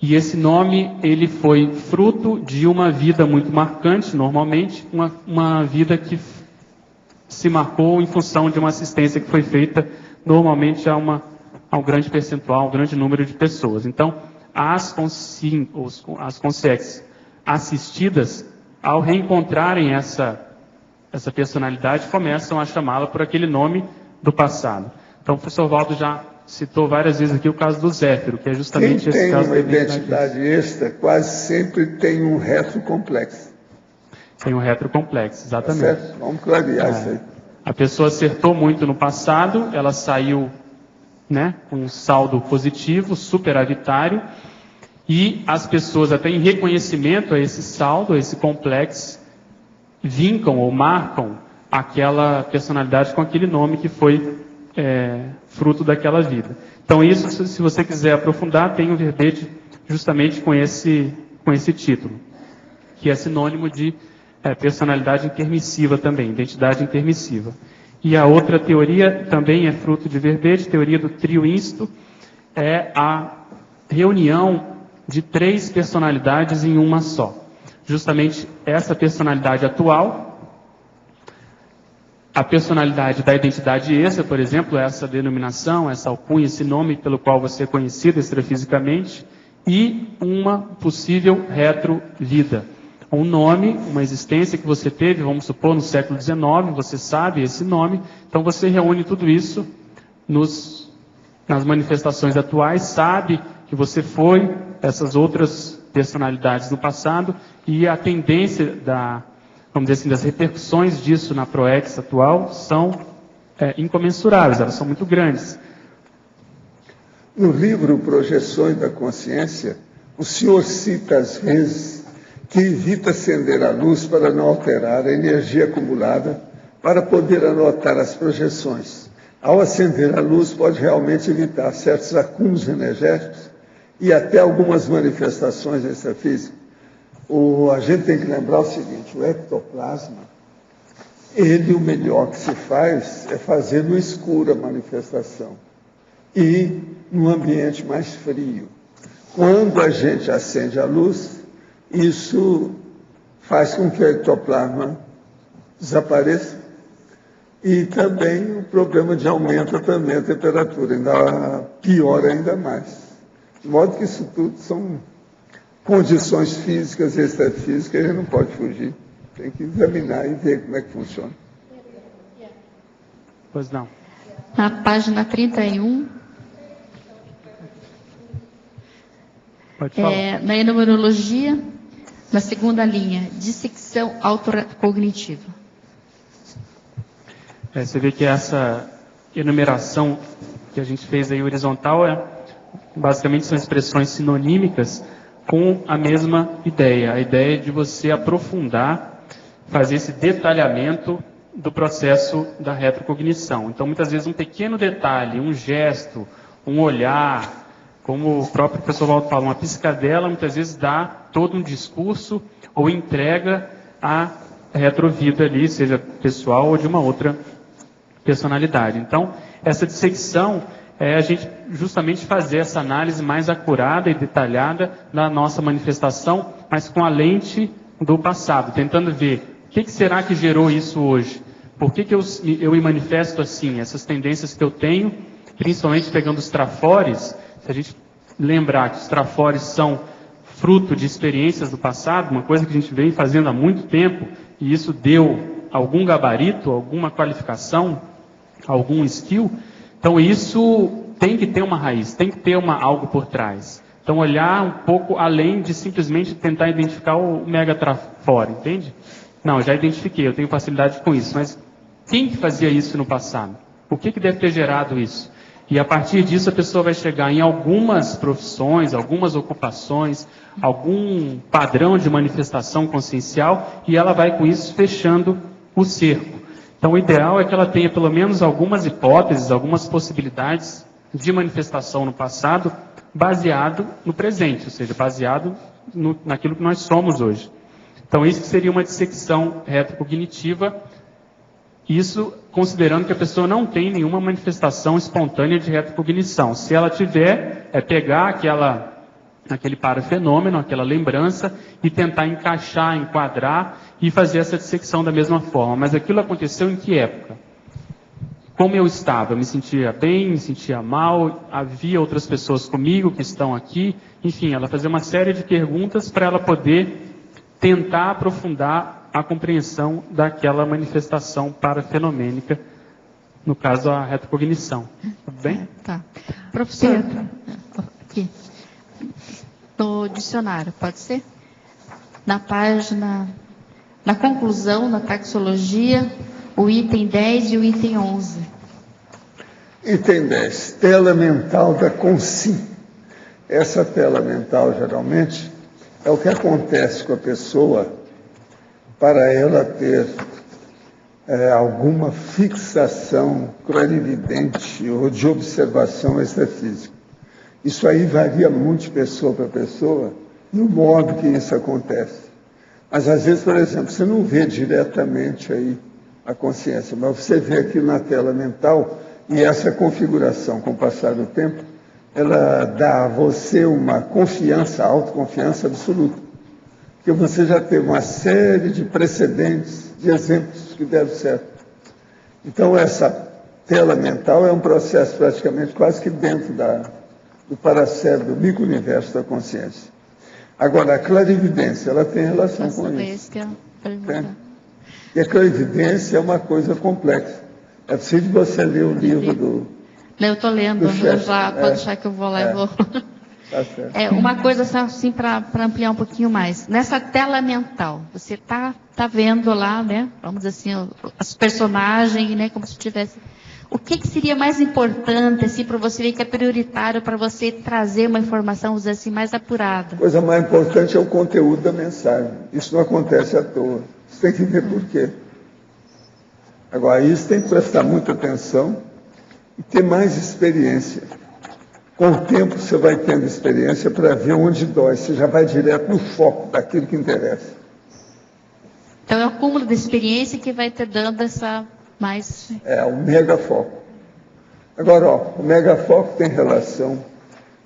e esse nome ele foi fruto de uma vida muito marcante, normalmente, uma vida que se marcou em função de uma assistência que foi feita normalmente a um grande percentual, um grande número de pessoas. Então, as consciências assistidas, ao reencontrarem essa personalidade, começam a chamá-la por aquele nome do passado. Então, o professor Valdo já citou várias vezes aqui o caso do Zéfiro, que é justamente esse caso da identidade extra, quase sempre tem um retrocomplexo. Tem um retrocomplexo, exatamente. Tá certo? Vamos clarear isso aí. A pessoa acertou muito no passado, ela saiu com um saldo positivo, superavitário, e as pessoas, até em reconhecimento a esse saldo, a esse complexo, vincam ou marcam aquela personalidade com aquele nome que foi fruto daquela vida. Então isso, se você quiser aprofundar, tem um verbete justamente com esse título, que é sinônimo de personalidade intermissiva também, identidade intermissiva. E a outra teoria também é fruto de verbete, teoria do trio íncito, é a reunião de 3 personalidades em uma só. Justamente essa personalidade atual, a personalidade da identidade extra, por exemplo, essa denominação, essa alcunha, esse nome pelo qual você é conhecido extrafisicamente, e uma possível retro-vida. Um nome, uma existência que você teve, vamos supor, no século XIX, você sabe esse nome, então você reúne tudo isso nas manifestações atuais, sabe que você foi essas outras personalidades no passado, e a tendência vamos dizer assim, das repercussões disso na PROEX atual são incomensuráveis, elas são muito grandes. No livro Projeções da Consciência, o senhor cita às vezes que evita acender a luz para não alterar a energia acumulada, para poder anotar as projeções. Ao acender a luz, pode realmente evitar certos acúmulos energéticos e até algumas manifestações extrafísicas. A gente tem que lembrar o seguinte: o ectoplasma, o melhor que se faz é fazer no escuro a manifestação e no ambiente mais frio. Quando a gente acende a luz, isso faz com que o ectoplasma desapareça, e também o problema de aumenta também a temperatura, ainda piora ainda mais. De modo que isso tudo são condições físicas e extrafísicas que a gente não pode fugir. Tem que examinar e ver como é que funciona. Pois não. Na página 31, Pode falar. na enumerologia, na segunda linha, dissecção autocognitiva. Você vê que essa enumeração que a gente fez aí horizontal basicamente são expressões sinonímicas com a mesma ideia. A ideia de você aprofundar, fazer esse detalhamento do processo da retrocognição. Então, muitas vezes, um pequeno detalhe, um gesto, um olhar, Como o próprio professor Waldo fala, uma piscadela muitas vezes dá todo um discurso ou entrega a retrovida ali, seja pessoal ou de uma outra personalidade. Então, essa dissecção é a gente justamente fazer essa análise mais acurada e detalhada da nossa manifestação, mas com a lente do passado, tentando ver o que será que gerou isso hoje. Por que eu me manifesto assim? Essas tendências que eu tenho, principalmente pegando os trafores, se a gente lembrar que os trafores são fruto de experiências do passado, uma coisa que a gente vem fazendo há muito tempo, e isso deu algum gabarito, alguma qualificação, algum skill, então isso tem que ter uma raiz, tem que ter algo por trás. Então olhar um pouco além de simplesmente tentar identificar o mega trafore, entende? Não, eu já identifiquei, eu tenho facilidade com isso, mas quem que fazia isso no passado? O que deve ter gerado isso? E a partir disso a pessoa vai chegar em algumas profissões, algumas ocupações, algum padrão de manifestação consciencial e ela vai com isso fechando o cerco. Então o ideal é que ela tenha pelo menos algumas hipóteses, algumas possibilidades de manifestação no passado baseado no presente, ou seja, baseado naquilo que nós somos hoje. Então isso seria uma dissecção retrocognitiva, isso considerando que a pessoa não tem nenhuma manifestação espontânea de retrocognição. Se ela tiver, é pegar aquele parafenômeno, aquela lembrança, e tentar encaixar, enquadrar e fazer essa dissecção da mesma forma. Mas aquilo aconteceu em que época? Como eu estava? Eu me sentia bem, me sentia mal? Havia outras pessoas comigo que estão aqui? Enfim, ela fazer uma série de perguntas para ela poder tentar aprofundar a compreensão daquela manifestação parafenomênica, no caso a retrocognição. Tudo bem? Tá. Professor, aqui. No dicionário, pode ser? Na página, na conclusão, na taxologia, o item 10 e o item 11. Item 10, tela mental da consim. Essa tela mental, geralmente, é o que acontece com a pessoa para ela ter alguma fixação clarividente ou de observação extrafísica. Isso aí varia muito de pessoa para pessoa, no modo que isso acontece. Mas às vezes, por exemplo, você não vê diretamente aí a consciência, mas você vê aqui na tela mental, e essa configuração, com o passar do tempo, ela dá a você uma confiança, autoconfiança absoluta. Porque você já teve uma série de precedentes, de exemplos que deram certo. Então, essa tela mental é um processo praticamente quase que dentro do paracérebro, do micro-universo da consciência. Agora, a clarividência, ela tem relação com isso. E a clarividência é uma coisa complexa. É preciso você ler o livro do... Eu estou lendo, pode deixar que eu vou lá e vou... uma coisa assim para ampliar um pouquinho mais. Nessa tela mental, você tá vendo lá, né? Vamos dizer assim, os personagens, né? Como se tivesse. O que seria mais importante, assim, para você ver que é prioritário para você trazer uma informação, vamos dizer assim, mais apurada? A coisa mais importante é o conteúdo da mensagem. Isso não acontece à toa. Você tem que ver por quê. Agora, isso tem que prestar muita atenção e ter mais experiência. Com o tempo você vai tendo experiência para ver onde dói, você já vai direto no foco daquilo que interessa. Então é o acúmulo de experiência que vai te dando essa mais... o megafoco. Agora, o megafoco tem relação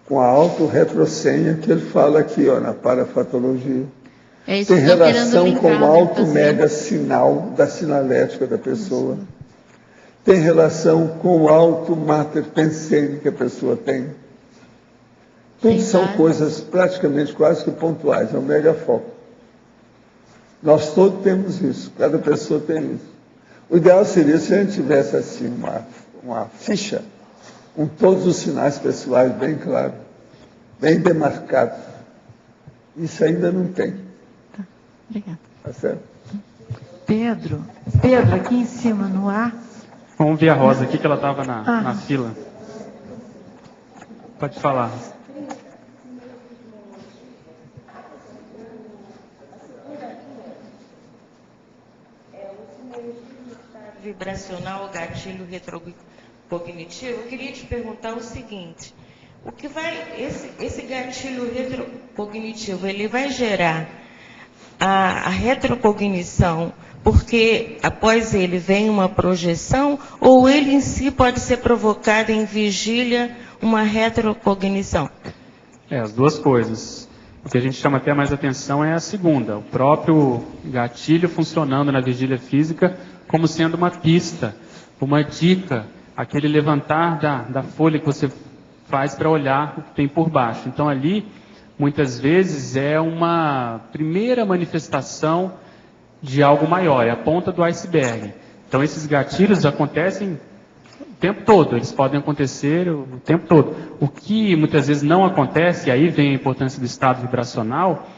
com a autorretrocenha que ele fala aqui, na parafatologia. Tem relação com o auto-mega sinal da sinalética da pessoa. Isso. Tem relação com o auto-mater pensene que a pessoa tem. Tudo são coisas praticamente quase que pontuais, é um megafoco. Nós todos temos isso, cada pessoa tem isso. O ideal seria se a gente tivesse assim uma ficha com todos os sinais pessoais bem claros, bem demarcados. Isso ainda não tem. Tá, obrigada. Tá certo? Pedro, aqui em cima, no ar. Vamos ver a Rosa aqui, que ela estava na fila. Pode falar. Vibracional, gatilho retrocognitivo. Eu queria te perguntar o seguinte: Esse gatilho retrocognitivo, ele vai gerar a retrocognição porque após ele vem uma projeção, ou ele em si pode ser provocado em vigília uma retrocognição? As duas coisas. O que a gente chama até mais atenção é a segunda, o próprio gatilho funcionando na vigília física como sendo uma pista, uma dica, aquele levantar da folha que você faz para olhar o que tem por baixo. Então ali, muitas vezes, é uma primeira manifestação de algo maior, é a ponta do iceberg. Então esses gatilhos acontecem o tempo todo, eles podem acontecer o tempo todo. O que muitas vezes não acontece, e aí vem a importância do estado vibracional,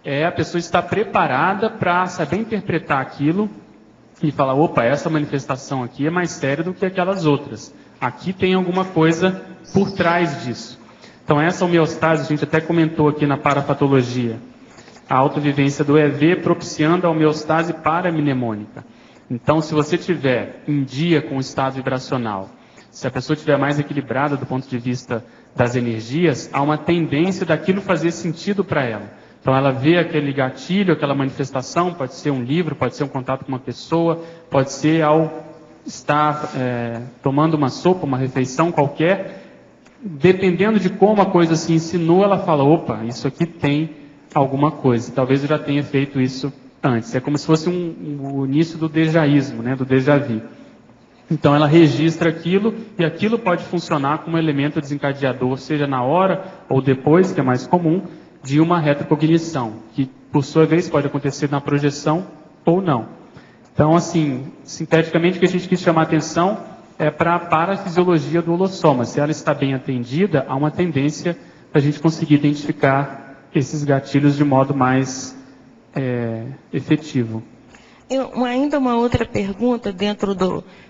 é a pessoa estar preparada para saber interpretar aquilo e falar, opa, essa manifestação aqui é mais séria do que aquelas outras. Aqui tem alguma coisa por trás disso. Então essa homeostase, a gente até comentou aqui na parapatologia, a autovivência do EV propiciando a homeostase paramnemônica. Então, se você tiver em dia com o estado vibracional, se a pessoa estiver mais equilibrada do ponto de vista das energias, há uma tendência daquilo fazer sentido para ela. Então, ela vê aquele gatilho, aquela manifestação, pode ser um livro, pode ser um contato com uma pessoa, pode ser ao estar tomando uma sopa, uma refeição qualquer. Dependendo de como a coisa se ensinou, ela fala, opa, isso aqui tem alguma coisa. Talvez eu já tenha feito isso antes. É como se fosse o início do dejaísmo, né, do déjà vu. Então ela registra aquilo e aquilo pode funcionar como elemento desencadeador, seja na hora ou depois, que é mais comum, de uma retrocognição, que por sua vez pode acontecer na projeção ou não. Então, assim, sinteticamente o que a gente quis chamar a atenção é para a parafisiologia do holossoma. Se ela está bem atendida, há uma tendência para a gente conseguir identificar esses gatilhos de modo mais efetivo. Ainda uma outra pergunta dentro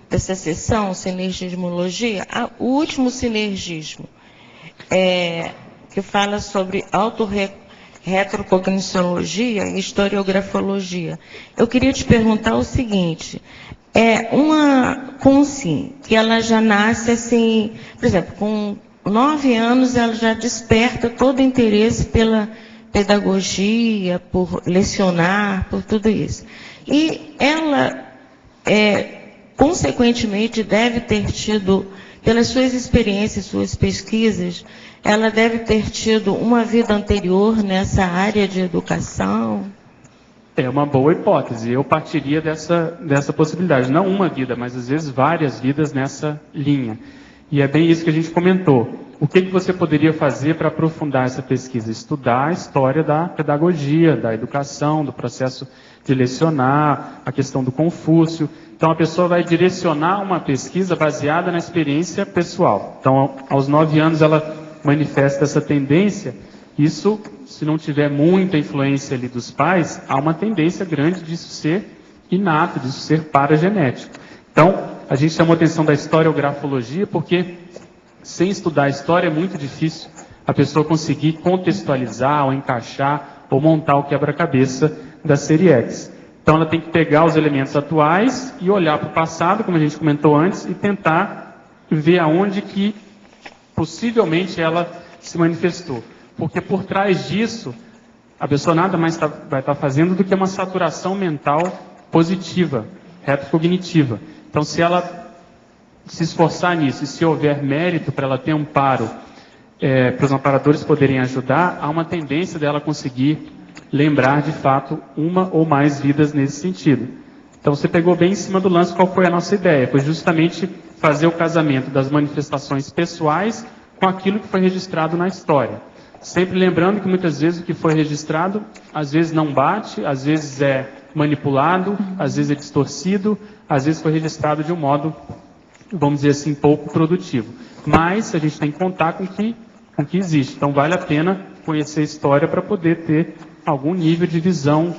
dessa sessão, sinergismologia. O último sinergismo, que fala sobre autorretrocogniciologia e historiografologia. Eu queria te perguntar o seguinte, uma consciência que ela já nasce assim, por exemplo, com 9 anos ela já desperta todo o interesse pela pedagogia, por lecionar, por tudo isso. E ela, consequentemente, deve ter tido, pelas suas experiências, suas pesquisas, ela deve ter tido uma vida anterior nessa área de educação? É uma boa hipótese. Eu partiria dessa possibilidade. Não uma vida, mas às vezes várias vidas nessa linha. E é bem isso que a gente comentou. O que você poderia fazer para aprofundar essa pesquisa? Estudar a história da pedagogia, da educação, do processo de lecionar, a questão do Confúcio. Então, a pessoa vai direcionar uma pesquisa baseada na experiência pessoal. Então, aos 9 anos, ela manifesta essa tendência. Isso, se não tiver muita influência ali dos pais, há uma tendência grande disso ser inato, disso ser paragenético. Então, a gente chamou a atenção da historiografologia porque, sem estudar a história, é muito difícil a pessoa conseguir contextualizar, ou encaixar, ou montar o quebra-cabeça da série X. Então, ela tem que pegar os elementos atuais e olhar para o passado, como a gente comentou antes, e tentar ver aonde que possivelmente ela se manifestou. Porque por trás disso, a pessoa nada mais vai estar fazendo do que uma saturação mental positiva, retrocognitiva. Então, se ela se esforçar nisso, e se houver mérito para ela ter amparo, para os amparadores poderem ajudar, há uma tendência dela conseguir lembrar, de fato, uma ou mais vidas nesse sentido. Então, você pegou bem em cima do lance qual foi a nossa ideia. Foi justamente fazer o casamento das manifestações pessoais com aquilo que foi registrado na história. Sempre lembrando que muitas vezes o que foi registrado, às vezes não bate, às vezes é manipulado, às vezes é distorcido, às vezes foi registrado de um modo, vamos dizer assim, pouco produtivo. Mas a gente tem que contar com o que existe. Então vale a pena conhecer a história para poder ter algum nível de visão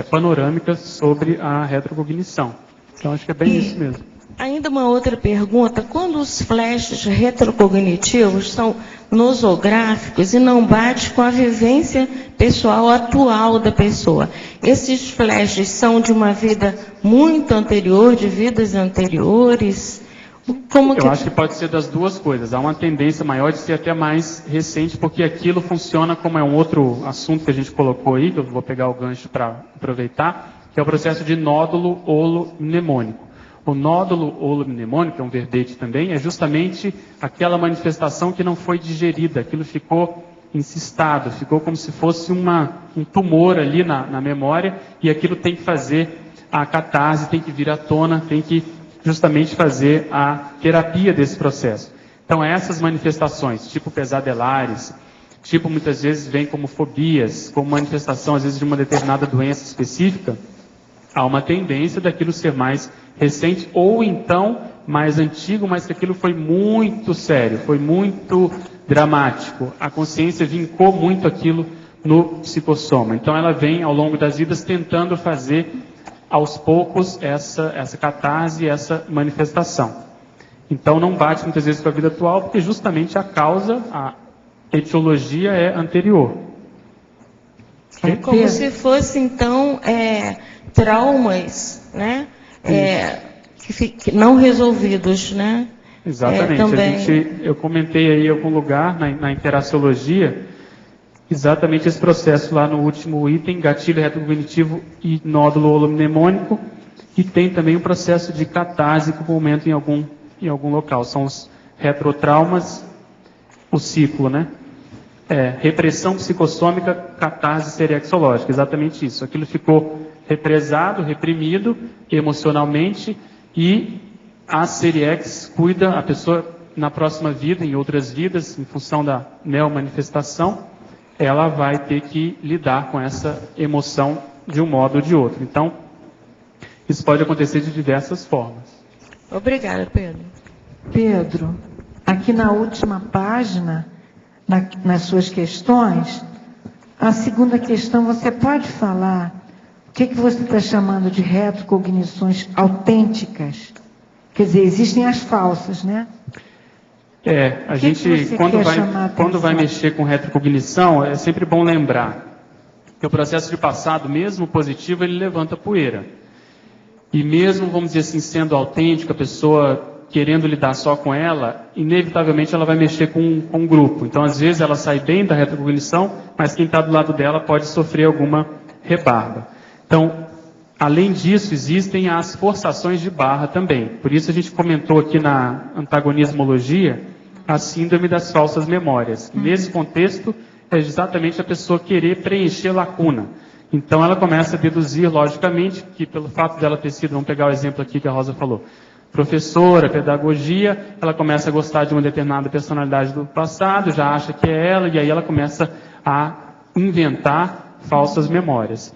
panorâmica sobre a retrocognição. Então acho que é bem isso mesmo. Ainda uma outra pergunta, quando os flashes retrocognitivos são nosográficos e não bate com a vivência pessoal atual da pessoa, esses flashes são de uma vida muito anterior, de vidas anteriores, Eu acho que pode ser das duas coisas. Há uma tendência maior de ser até mais recente, porque aquilo funciona como é um outro assunto que a gente colocou aí, que eu vou pegar o gancho para aproveitar, que é o processo de nódulo holomnemônico. O nódulo holomnemônico, que é um verbete também, é justamente aquela manifestação que não foi digerida, aquilo ficou encistado, ficou como se fosse um tumor ali na memória, e aquilo tem que fazer a catarse, tem que vir à tona, tem que justamente fazer a terapia desse processo. Então essas manifestações, tipo pesadelares, tipo muitas vezes vem como fobias, como manifestação às vezes de uma determinada doença específica, há uma tendência daquilo ser mais recente ou então mais antigo, mas que aquilo foi muito sério, foi muito dramático. A consciência vincou muito aquilo no psicossoma. Então ela vem ao longo das vidas tentando fazer aos poucos essa catarse, essa manifestação. Então não bate muitas vezes com a vida atual, porque justamente a causa, a etiologia é anterior. É como se fosse, então, traumas, né? Que não resolvidos, né? Exatamente. Eu comentei aí em algum lugar, na interaciologia, exatamente esse processo lá no último item, gatilho retrocognitivo e nódulo holomnemônico, e tem também um processo de catarse com momento em algum local. São os retrotraumas, o ciclo, né? Repressão psicossômica, catarse serexológica, exatamente isso. Aquilo ficou represado, reprimido emocionalmente, e a Seriex cuida a pessoa na próxima vida, em outras vidas, em função da neomanifestação, ela vai ter que lidar com essa emoção de um modo ou de outro. Então, isso pode acontecer de diversas formas. Obrigada, Pedro. Pedro, aqui na última página, nas suas questões, a segunda questão, você pode falar o que você está chamando de retrocognições autênticas? Quer dizer, existem as falsas, né? A gente, quando vai mexer com retrocognição, é sempre bom lembrar que o processo de passado, mesmo positivo, ele levanta poeira. E mesmo, vamos dizer assim, sendo autêntico, a pessoa querendo lidar só com ela, inevitavelmente ela vai mexer com um grupo. Então, às vezes, ela sai bem da retrocognição, mas quem está do lado dela pode sofrer alguma rebarba. Então, além disso, existem as forçações de barra também. Por isso a gente comentou aqui na antagonismologia a síndrome das falsas memórias. Nesse contexto, é exatamente a pessoa querer preencher lacuna. Então ela começa a deduzir, logicamente, que pelo fato dela ter sido, vamos pegar o exemplo aqui que a Rosa falou, professora, pedagogia, ela começa a gostar de uma determinada personalidade do passado, já acha que é ela, e aí ela começa a inventar falsas memórias.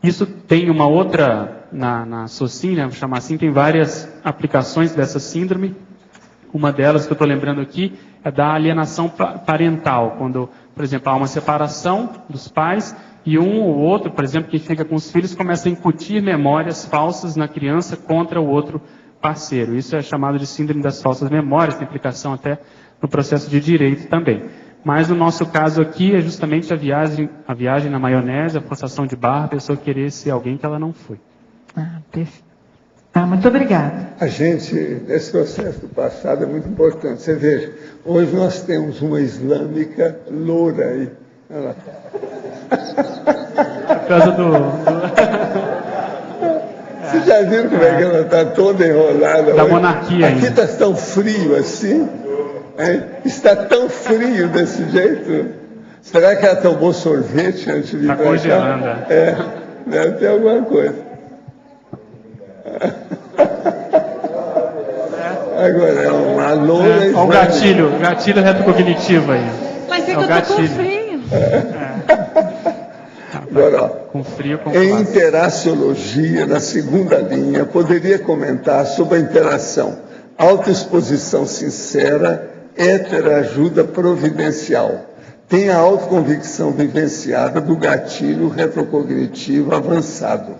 Isso tem uma outra, na SOCIM, né, vou chamar assim, tem várias aplicações dessa síndrome. Uma delas que eu estou lembrando aqui é da alienação parental, quando, por exemplo, há uma separação dos pais e um ou outro, por exemplo, que fica com os filhos, começa a incutir memórias falsas na criança contra o outro parceiro. Isso é chamado de síndrome das falsas memórias, tem aplicação até no processo de direito também. Mas no nosso caso aqui é justamente a viagem na maionese, a forçação de barra, a pessoa querer ser alguém que ela não foi. Perfeito. Muito obrigada. A gente, nesse processo do passado, é muito importante. Você veja, hoje nós temos uma islâmica loura aí. Olha lá. Por causa do... Vocês já viram como é que ela está toda enrolada? Da monarquia ainda. Aqui está tão frio assim. Hein? Está tão frio desse jeito. Será que ela tomou sorvete antes de vir para cá? Está congelando. Deve ter alguma coisa. Agora é uma loura. Olha o gatilho retrocognitivo aí. Mas é que eu estou com frio. Agora, ó, com frio, com em interaciologia, na segunda linha, poderia comentar sobre a interação autoexposição sincera, heterajuda providencial. Tem a autoconvicção vivenciada do gatilho retrocognitivo avançado.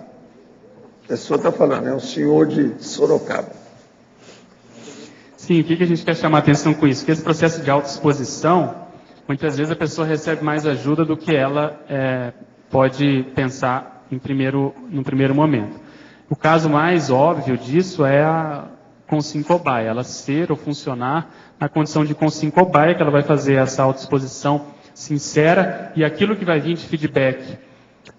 A pessoa está falando, é um senhor de Sorocaba. Sim, o que a gente quer chamar a atenção com isso? Que esse processo de autoexposição, muitas vezes a pessoa recebe mais ajuda do que ela pode pensar no primeiro momento. O caso mais óbvio disso é consim cobaia, ela ser ou funcionar na condição de consim cobaia, que ela vai fazer essa autoexposição sincera, e aquilo que vai vir de feedback,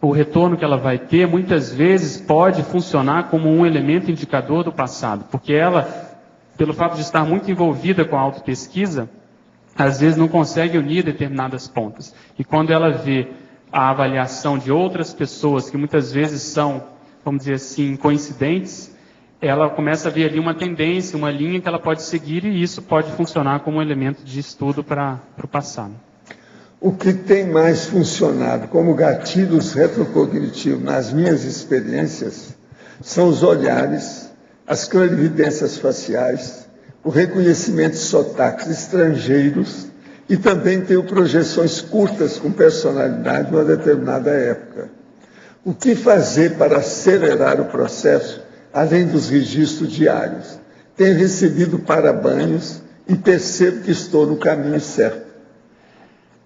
o retorno que ela vai ter, muitas vezes pode funcionar como um elemento indicador do passado, porque ela, pelo fato de estar muito envolvida com a autopesquisa, às vezes não consegue unir determinadas pontas. E quando ela vê a avaliação de outras pessoas, que muitas vezes são, vamos dizer assim, coincidentes, ela começa a ver ali uma tendência, uma linha que ela pode seguir, e isso pode funcionar como um elemento de estudo para o passado. O que tem mais funcionado como gatilhos retrocognitivos nas minhas experiências são os olhares, as clarividências faciais, o reconhecimento de sotaques estrangeiros, e também tenho projeções curtas com personalidade em uma determinada época. O que fazer para acelerar o processo, além dos registros diários? Tenho recebido parabanhos e percebo que estou no caminho certo.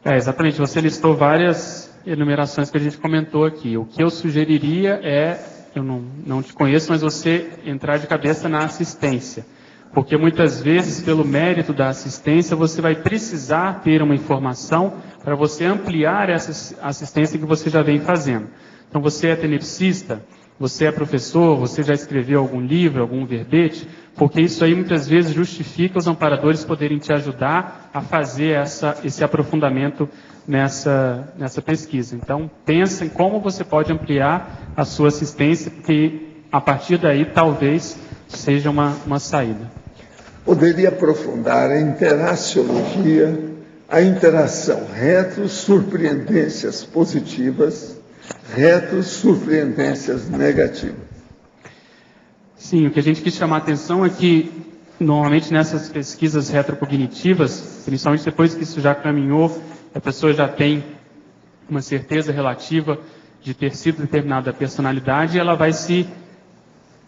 Exatamente, você listou várias enumerações que a gente comentou aqui. O que eu sugeriria é, eu não te conheço, mas você entrar de cabeça na assistência. Porque muitas vezes, pelo mérito da assistência, você vai precisar ter uma informação para você ampliar essa assistência que você já vem fazendo. Então, você é tenepsista, você é professor, você já escreveu algum livro, algum verbete, porque isso aí muitas vezes justifica os amparadores poderem te ajudar a fazer esse aprofundamento nessa pesquisa. Então, pensa em como você pode ampliar a sua assistência, porque a partir daí talvez seja uma saída. Poderia aprofundar a interaciologia, a interação retro-surpreendências positivas, retro-surpreendências negativas. Sim, o que a gente quis chamar a atenção é que, normalmente nessas pesquisas retrocognitivas, principalmente depois que isso já caminhou, a pessoa já tem uma certeza relativa de ter sido determinada personalidade, e ela vai se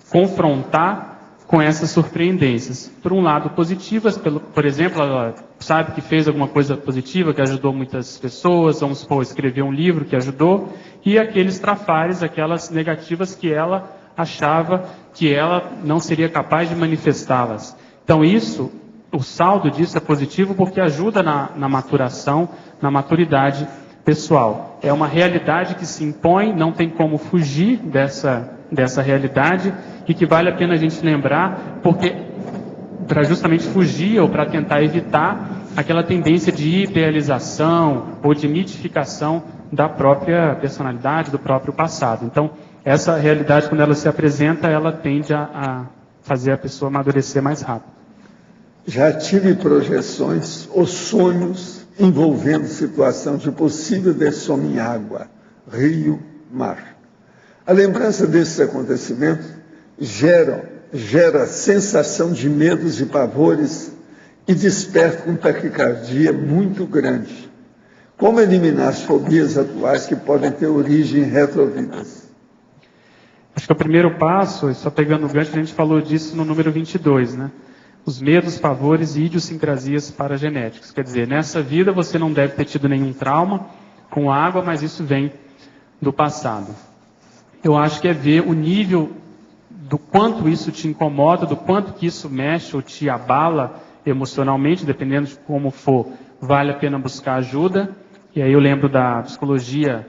confrontar com essas surpreendências. Por um lado, positivas, por exemplo, ela sabe que fez alguma coisa positiva, que ajudou muitas pessoas, vamos supor, escreveu um livro que ajudou, e aqueles trafares, aquelas negativas que ela achava que ela não seria capaz de manifestá-las. Então isso, o saldo disso é positivo porque ajuda na maturação, na maturidade pessoal. É uma realidade que se impõe, não tem como fugir dessa realidade, e que vale a pena a gente lembrar, porque para justamente fugir ou para tentar evitar aquela tendência de idealização ou de mitificação da própria personalidade, do próprio passado. Então, essa realidade, quando ela se apresenta, ela tende a fazer a pessoa amadurecer mais rápido. Já tive projeções ou sonhos envolvendo situação de possível dessoma em água, rio, mar. A lembrança desses acontecimentos gera sensação de medos e pavores e desperta uma taquicardia muito grande. Como eliminar as fobias atuais que podem ter origem em retrovidas? Acho que o primeiro passo, só pegando o gancho, a gente falou disso no número 22, né? Os medos, pavores e idiosincrasias paragenéticos. Quer dizer, nessa vida você não deve ter tido nenhum trauma com água, mas isso vem do passado. Eu acho que é ver o nível do quanto isso te incomoda, do quanto que isso mexe ou te abala emocionalmente, dependendo de como for, vale a pena buscar ajuda. E aí eu lembro da psicologia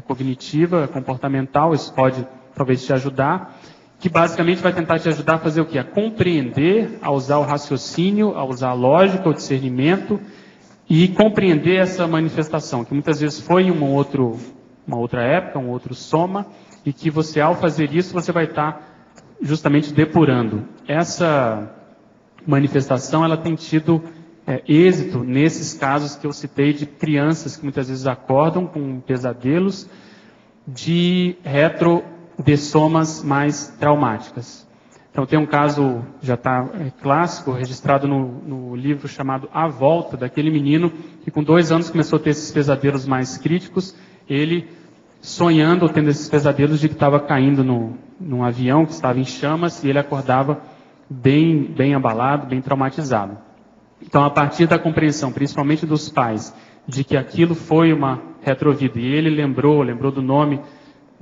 cognitiva, comportamental, isso pode talvez te ajudar, que basicamente vai tentar te ajudar a fazer o quê? A compreender, a usar o raciocínio, a usar a lógica, o discernimento, e compreender essa manifestação, que muitas vezes foi em uma outra época, um outro soma, e que você, ao fazer isso, você vai estar justamente depurando. Essa manifestação, ela tem tido êxito nesses casos que eu citei de crianças que muitas vezes acordam com pesadelos de retrodessomas mais traumáticas. Então tem um caso, já está clássico, registrado no livro chamado A Volta, daquele menino que com 2 anos começou a ter esses pesadelos mais críticos, ele sonhando ou tendo esses pesadelos de que estava caindo num avião que estava em chamas, e ele acordava bem abalado, bem traumatizado. Então, a partir da compreensão, principalmente dos pais, de que aquilo foi uma retrovida, e ele lembrou do nome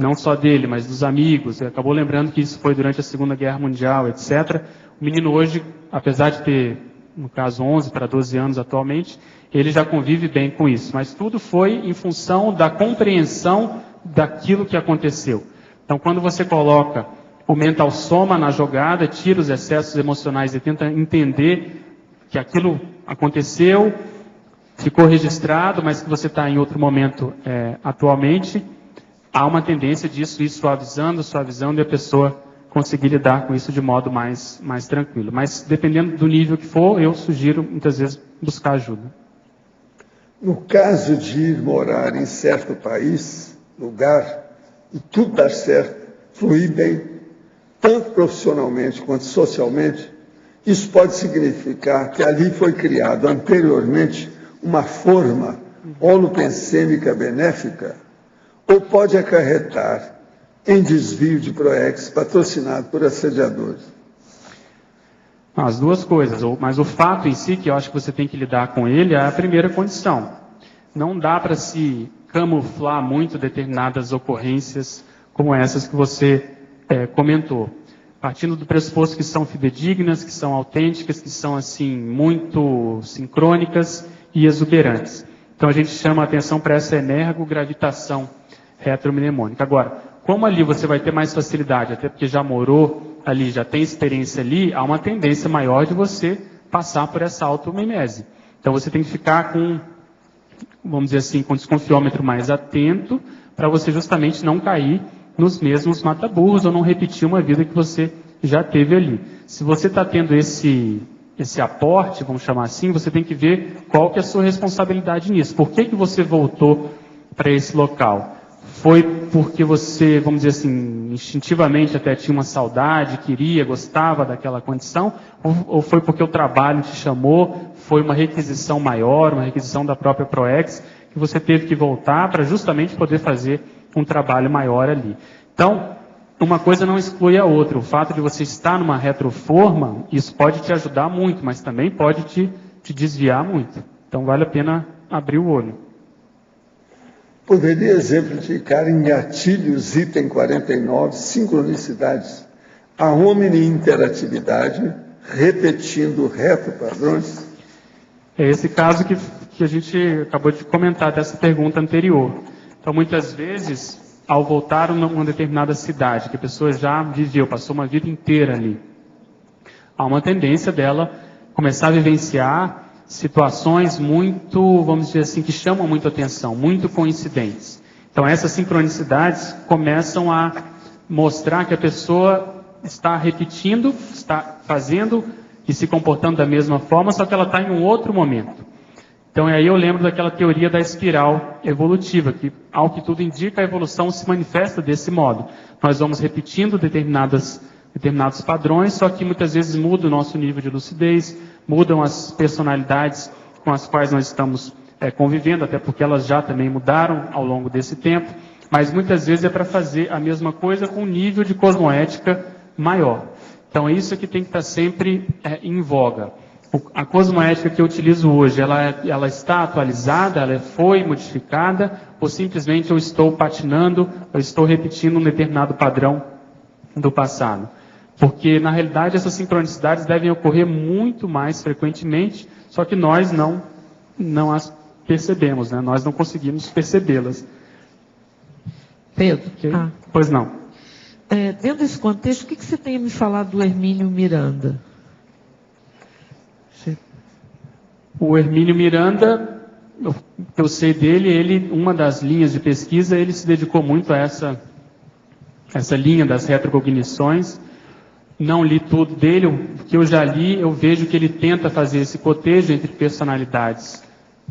não só dele, mas dos amigos, ele acabou lembrando que isso foi durante a Segunda Guerra Mundial, etc. O menino hoje, apesar de ter, no caso, 11 para 12 anos atualmente, ele já convive bem com isso. Mas tudo foi em função da compreensão daquilo que aconteceu. Então, quando você coloca o mental soma na jogada, tira os excessos emocionais e tenta entender que aquilo aconteceu, ficou registrado, mas que você está em outro momento atualmente, há uma tendência disso ir suavizando e a pessoa conseguir lidar com isso de modo mais tranquilo. Mas dependendo do nível que for, eu sugiro muitas vezes buscar ajuda. No caso de ir morar em certo país, lugar, e tudo dar certo, fluir bem, tanto profissionalmente quanto socialmente, isso pode significar que ali foi criado anteriormente uma forma holopensêmica benéfica, ou pode acarretar em desvio de PROEX patrocinado por assediadores? As duas coisas, mas o fato em si, que eu acho que você tem que lidar com ele, é a primeira condição. Não dá para se camuflar muito determinadas ocorrências como essas que você comentou. Partindo do pressuposto que são fidedignas, que são autênticas, que são assim muito sincrônicas e exuberantes. Então a gente chama a atenção para essa energogravitação retromnemônica. Agora, como ali você vai ter mais facilidade, até porque já morou ali, já tem experiência ali, há uma tendência maior de você passar por essa automimese. Então você tem que ficar com, vamos dizer assim, com o desconfiômetro mais atento, para você justamente não cair nos mesmos mata-burros ou não repetir uma vida que você já teve ali. Se você está tendo esse aporte, vamos chamar assim, você tem que ver qual que é a sua responsabilidade nisso. Por que que você voltou para esse local? Foi porque você, vamos dizer assim, instintivamente até tinha uma saudade, queria, gostava daquela condição? Ou foi porque o trabalho te chamou, foi uma requisição maior, uma requisição da própria PROEX, que você teve que voltar para justamente poder fazer um trabalho maior ali? Então, uma coisa não exclui a outra. O fato de você estar numa retroforma, isso pode te ajudar muito, mas também pode te desviar muito. Então, vale a pena abrir o olho. Poderia exemplificar em gatilhos, item 49, sincronicidades, a omni-interatividade, repetindo retropadrões? É esse caso que a gente acabou de comentar dessa pergunta anterior. Então, muitas vezes, ao voltar a uma determinada cidade, que a pessoa já viveu, passou uma vida inteira ali, há uma tendência dela começar a vivenciar situações muito, vamos dizer assim, que chamam muito atenção, muito coincidentes. Então, essas sincronicidades começam a mostrar que a pessoa está repetindo, está fazendo e se comportando da mesma forma, só que ela está em um outro momento. Então, aí eu lembro daquela teoria da espiral evolutiva, que, ao que tudo indica, a evolução se manifesta desse modo. Nós vamos repetindo determinados padrões, só que muitas vezes muda o nosso nível de lucidez, mudam as personalidades com as quais nós estamos convivendo, até porque elas já também mudaram ao longo desse tempo, mas muitas vezes é para fazer a mesma coisa com um nível de cosmoética maior. Então, é isso que tem que estar sempre em voga. A cosmoética que eu utilizo hoje, ela está atualizada, ela foi modificada, ou simplesmente eu estou patinando, eu estou repetindo um determinado padrão do passado? Porque, na realidade, essas sincronicidades devem ocorrer muito mais frequentemente, só que nós não as percebemos, né? Nós não conseguimos percebê-las. Pedro, okay? Pois não. Dentro desse contexto, o que você tem a me falar do Hermínio Miranda? O Hermínio Miranda, eu sei dele, uma das linhas de pesquisa, ele se dedicou muito a essa linha das retrocognições. Não li tudo dele, o que eu já li, eu vejo que ele tenta fazer esse cotejo entre personalidades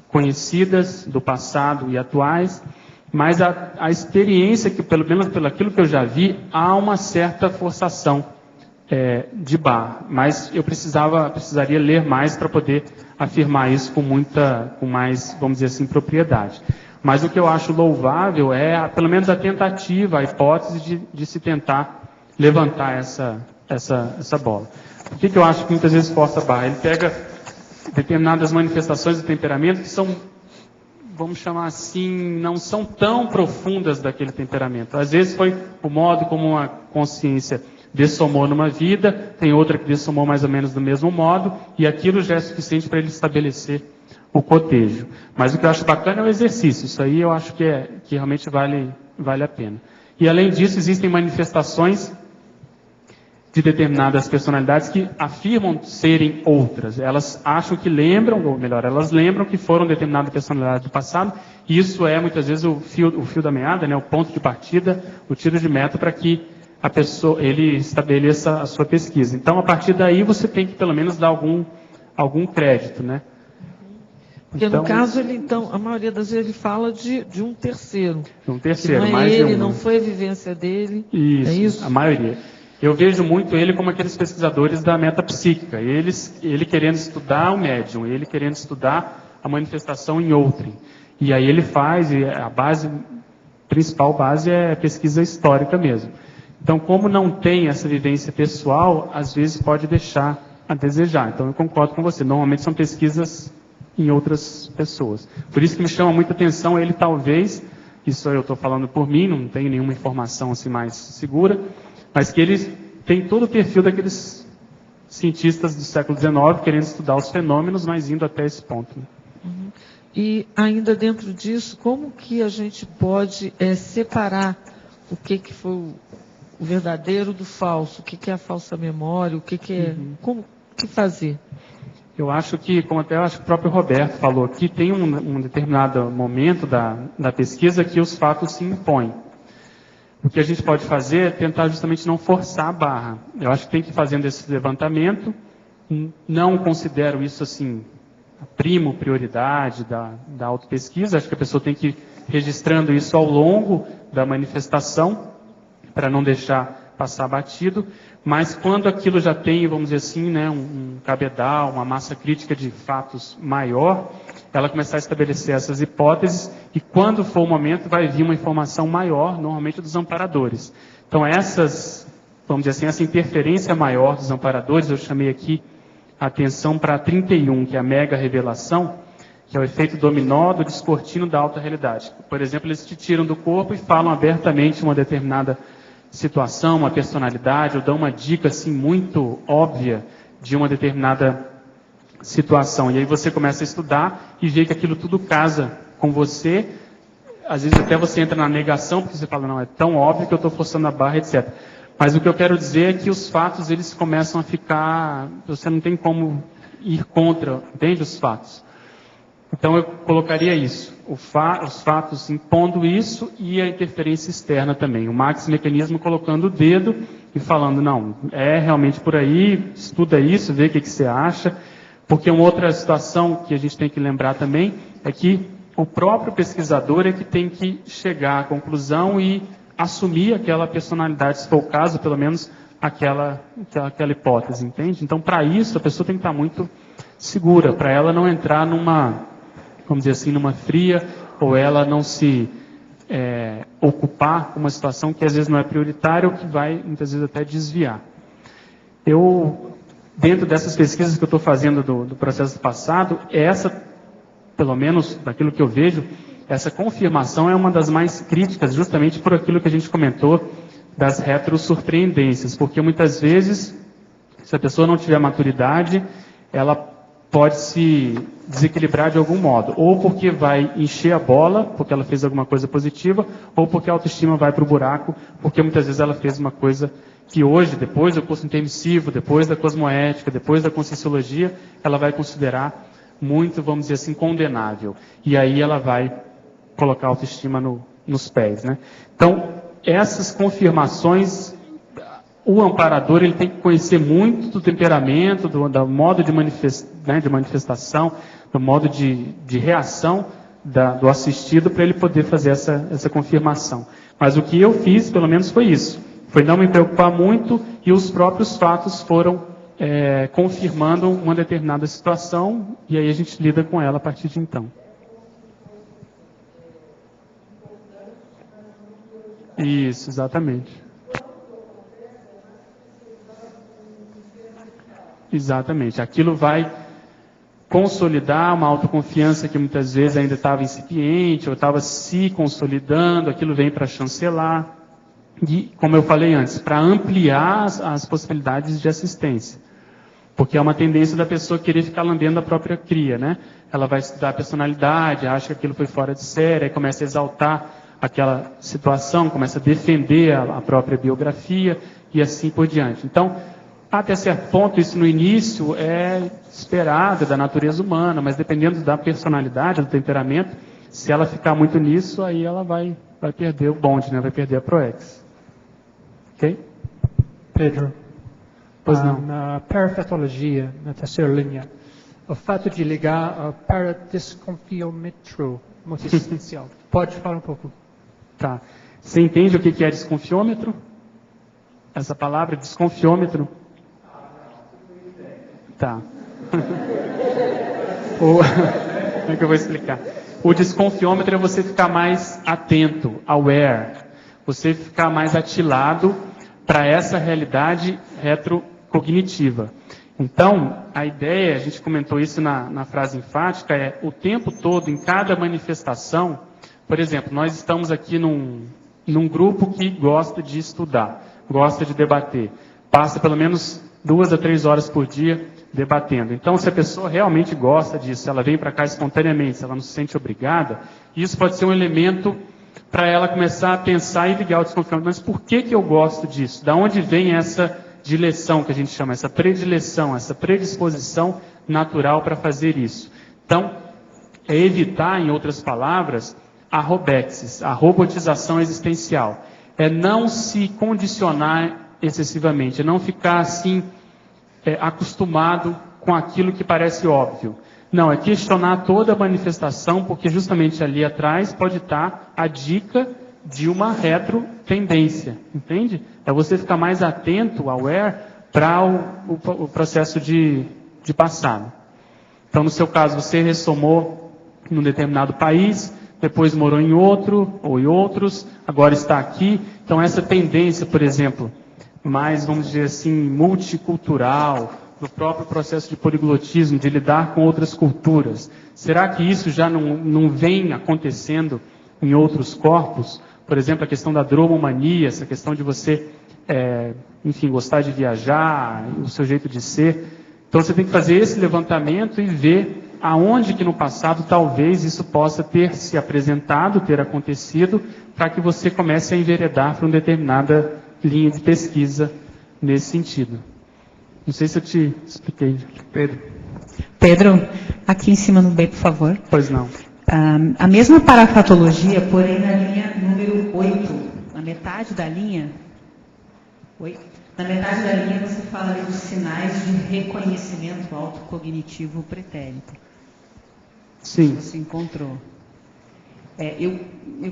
conhecidas do passado e atuais, mas a experiência, que pelo menos pelo aquilo que eu já vi, há uma certa forçação de barra, mas eu precisaria ler mais para poder afirmar isso com mais, vamos dizer assim, propriedade. Mas o que eu acho louvável é, pelo menos, a tentativa, a hipótese de se tentar levantar essa bola. Por que eu acho que muitas vezes força a barra? Ele pega determinadas manifestações do temperamento que são vamos chamar assim, não são tão profundas daquele temperamento. Às vezes foi o modo como uma consciência dessomou numa vida, tem outra que dessomou mais ou menos do mesmo modo, e aquilo já é suficiente para ele estabelecer o cotejo. Mas o que eu acho bacana é o exercício, isso aí eu acho que realmente vale a pena. E além disso, existem manifestações de determinadas personalidades que afirmam serem outras. Elas acham que lembram, ou melhor, elas lembram que foram determinada personalidade do passado, e isso é muitas vezes o fio da meada, né, o ponto de partida, o tiro de meta para que a pessoa, ele estabeleça a sua pesquisa. Então, a partir daí, você tem que pelo menos dar algum crédito, né? Porque então, no caso, a maioria das vezes ele fala de um terceiro. De um terceiro, não é mais ele, de um. não foi a vivência dele. Isso, é isso? A maioria. Eu vejo muito ele como aqueles pesquisadores da metapsíquica. Ele querendo estudar o médium, ele querendo estudar a manifestação em outrem. E aí ele faz, e a principal base é pesquisa histórica mesmo. Então, como não tem essa vivência pessoal, às vezes pode deixar a desejar. Então, eu concordo com você. Normalmente são pesquisas em outras pessoas. Por isso que me chama muita atenção ele, talvez, isso eu estou falando por mim, não tenho nenhuma informação assim mais segura, mas que ele tem todo o perfil daqueles cientistas do século XIX querendo estudar os fenômenos, mas indo até esse ponto. Né? Uhum. E ainda dentro disso, como que a gente pode separar o que foi o verdadeiro do falso? O que é a falsa memória? O que é... Como que fazer? Eu acho que, como até eu acho que o próprio Roberto falou aqui, tem um determinado momento da pesquisa que os fatos se impõem. O que a gente pode fazer é tentar justamente não forçar a barra. Eu acho que tem que ir fazendo esse levantamento. Não considero isso assim a prioridade da autopesquisa. Acho que a pessoa tem que ir registrando isso ao longo da manifestação, para não deixar passar batido. Mas quando aquilo já tem, vamos dizer assim, né, um cabedal, uma massa crítica de fatos maior, ela começar a estabelecer essas hipóteses, e quando for o momento vai vir uma informação maior, normalmente dos amparadores. Então vamos dizer assim, essa interferência maior dos amparadores, eu chamei aqui a atenção para a 31, que é a mega revelação, que é o efeito dominó do descortino da alta realidade. Por exemplo, eles te tiram do corpo e falam abertamente uma determinada situação, uma personalidade, ou dão uma dica assim muito óbvia de uma determinada situação. E aí você começa a estudar e vê que aquilo tudo casa com você. Às vezes até você entra na negação, porque você fala, não, é tão óbvio que eu estou forçando a barra, etc. Mas o que eu quero dizer é que os fatos, eles começam a ficar... Você não tem como ir contra, entende, os fatos. Então eu colocaria isso, os fatos impondo isso e a interferência externa também. O Max Mecanismo colocando o dedo e falando, não, é realmente por aí, estuda isso, vê o que você acha. Porque uma outra situação que a gente tem que lembrar também é que o próprio pesquisador é que tem que chegar à conclusão e assumir aquela personalidade, se for o caso, pelo menos aquela hipótese, entende? Então, para isso, a pessoa tem que estar muito segura, para ela não entrar numa, vamos dizer assim, numa fria, ou ela não se ocupar com uma situação que às vezes não é prioritária, ou que vai, muitas vezes, até desviar. Dentro dessas pesquisas que eu estou fazendo do processo passado, essa, pelo menos daquilo que eu vejo, essa confirmação é uma das mais críticas, justamente por aquilo que a gente comentou das retrosurpreendências, porque muitas vezes, se a pessoa não tiver maturidade, ela pode se desequilibrar de algum modo, ou porque vai encher a bola, porque ela fez alguma coisa positiva, ou porque a autoestima vai para o buraco, porque muitas vezes ela fez uma coisa que hoje, depois do curso intermissivo, depois da cosmoética, depois da conscienciologia, ela vai considerar muito, vamos dizer assim, condenável. E aí ela vai colocar a autoestima nos pés, né? Então, essas confirmações, o amparador ele tem que conhecer muito do temperamento, do modo de manifestação, do modo de reação do assistido, para ele poder fazer essa confirmação. Mas o que eu fiz, pelo menos, foi isso. Foi não me preocupar muito, e os próprios fatos foram confirmando uma determinada situação, e aí a gente lida com ela a partir de então. Isso, exatamente. Exatamente. Aquilo vai consolidar uma autoconfiança que muitas vezes ainda estava incipiente, ou estava se consolidando, aquilo vem para chancelar. E, como eu falei antes, para ampliar as possibilidades de assistência. Porque é uma tendência da pessoa querer ficar lambendo a própria cria, né? Ela vai estudar a personalidade, acha que aquilo foi fora de série, aí começa a exaltar aquela situação, começa a defender a própria biografia e assim por diante. Então, até certo ponto, isso no início é esperado, é da natureza humana, mas dependendo da personalidade, do temperamento, se ela ficar muito nisso, aí ela vai perder o bonde, né? Vai perder a ProEx. Ok? Pedro, pois não. Na parafetologia, na terceira linha, o fato de ligar ao paradesconfiômetro multissencial. Pode falar um pouco? Tá. Você entende o que é desconfiômetro? Essa palavra, desconfiômetro? Tá. Como é que eu vou explicar? O desconfiômetro é você ficar mais atento, aware. Você ficar mais atilado para essa realidade retrocognitiva. Então, a ideia, a gente comentou isso na frase enfática, é o tempo todo, em cada manifestação. Por exemplo, nós estamos aqui num grupo que gosta de estudar, gosta de debater. Passa pelo menos 2 a 3 horas por dia debatendo. Então, se a pessoa realmente gosta disso, ela vem para cá espontaneamente, se ela não se sente obrigada, isso pode ser um elemento para ela começar a pensar e ligar o desconfiômetro. Mas por que eu gosto disso? Da onde vem essa dileção que a gente chama, essa predileção, essa predisposição natural para fazer isso? Então, é evitar, em outras palavras, a robexis, a robotização existencial. É não se condicionar excessivamente, é não ficar assim acostumado com aquilo que parece óbvio. Não, é questionar toda a manifestação, porque justamente ali atrás pode estar a dica de uma retrotendência, entende? É você ficar mais atento, aware, para o processo de passado. Então, no seu caso, você ressomou num determinado país, depois morou em outro, ou em outros, agora está aqui. Então, essa tendência, por exemplo, mais, vamos dizer assim, multicultural, do próprio processo de poliglotismo, de lidar com outras culturas. Será que isso já não vem acontecendo em outros corpos? Por exemplo, a questão da dromomania, essa questão de você, enfim, gostar de viajar, o seu jeito de ser. Então você tem que fazer esse levantamento e ver aonde que no passado talvez isso possa ter se apresentado, ter acontecido, para que você comece a enveredar para uma determinada linha de pesquisa nesse sentido. Não sei se eu te expliquei, Pedro. Pedro, aqui em cima no B, por favor. Pois não. A mesma parafatologia, porém na linha número 8, na metade da linha. Oi? Na metade da linha você fala dos sinais de reconhecimento autocognitivo pretérito. Sim. Você encontrou. Eu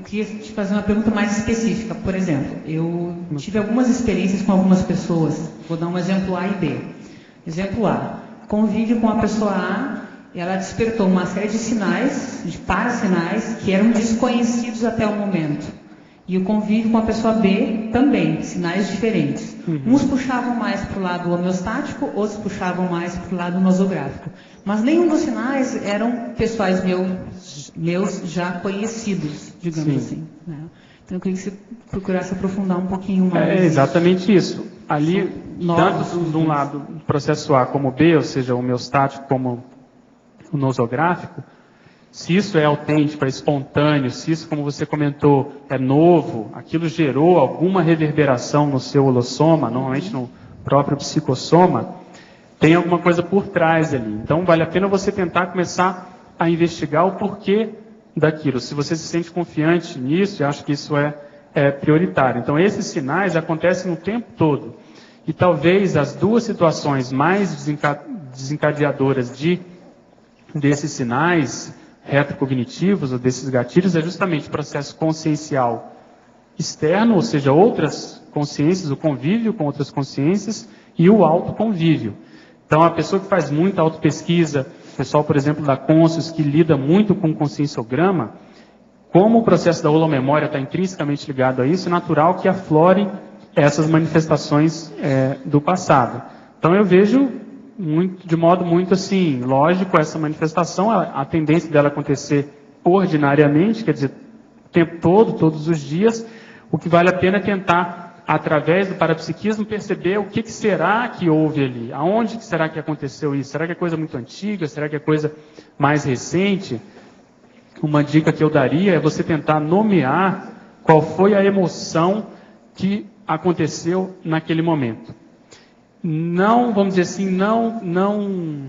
queria te fazer uma pergunta mais específica. Por exemplo, eu tive algumas experiências com algumas pessoas. Vou dar um exemplo A e B. Exemplo A. Convive com a pessoa A, ela despertou uma série de sinais, de parasinais, que eram desconhecidos até o momento. E o convívio com a pessoa B também, sinais diferentes. Uns puxavam mais para o lado homeostático, outros puxavam mais para o lado nosográfico. Mas nenhum dos sinais eram pessoais meus já conhecidos, digamos assim. Né? Então eu queria que você procurasse aprofundar um pouquinho mais. É exatamente isso. Ali, tanto de um lado o processo A como B, ou seja, o homeostático como o nosográfico, se isso é autêntico, é espontâneo, se isso, como você comentou, é novo, aquilo gerou alguma reverberação no seu holossoma, normalmente no próprio psicossoma, tem alguma coisa por trás ali. Então, vale a pena você tentar começar a investigar o porquê daquilo. Se você se sente confiante nisso, eu acho que isso é prioritário. Então, esses sinais acontecem o tempo todo. E talvez as duas situações mais desencadeadoras desses sinais retrocognitivos ou desses gatilhos é justamente o processo consciencial externo, ou seja, outras consciências, o convívio com outras consciências e o autoconvívio. Então, a pessoa que faz muita autopesquisa, o pessoal, por exemplo, da Conscius, que lida muito com conscienciograma, como o processo da holomemória está intrinsecamente ligado a isso, é natural que aflore essas manifestações do passado. Então, eu vejo de modo muito assim, lógico, essa manifestação, a tendência dela acontecer ordinariamente, quer dizer, o tempo todo, todos os dias. O que vale a pena é tentar, através do parapsiquismo, perceber o que será que houve ali, aonde que será que aconteceu isso, será que é coisa muito antiga, será que é coisa mais recente? Uma dica que eu daria é você tentar nomear qual foi a emoção que aconteceu naquele momento. Não, vamos dizer assim, não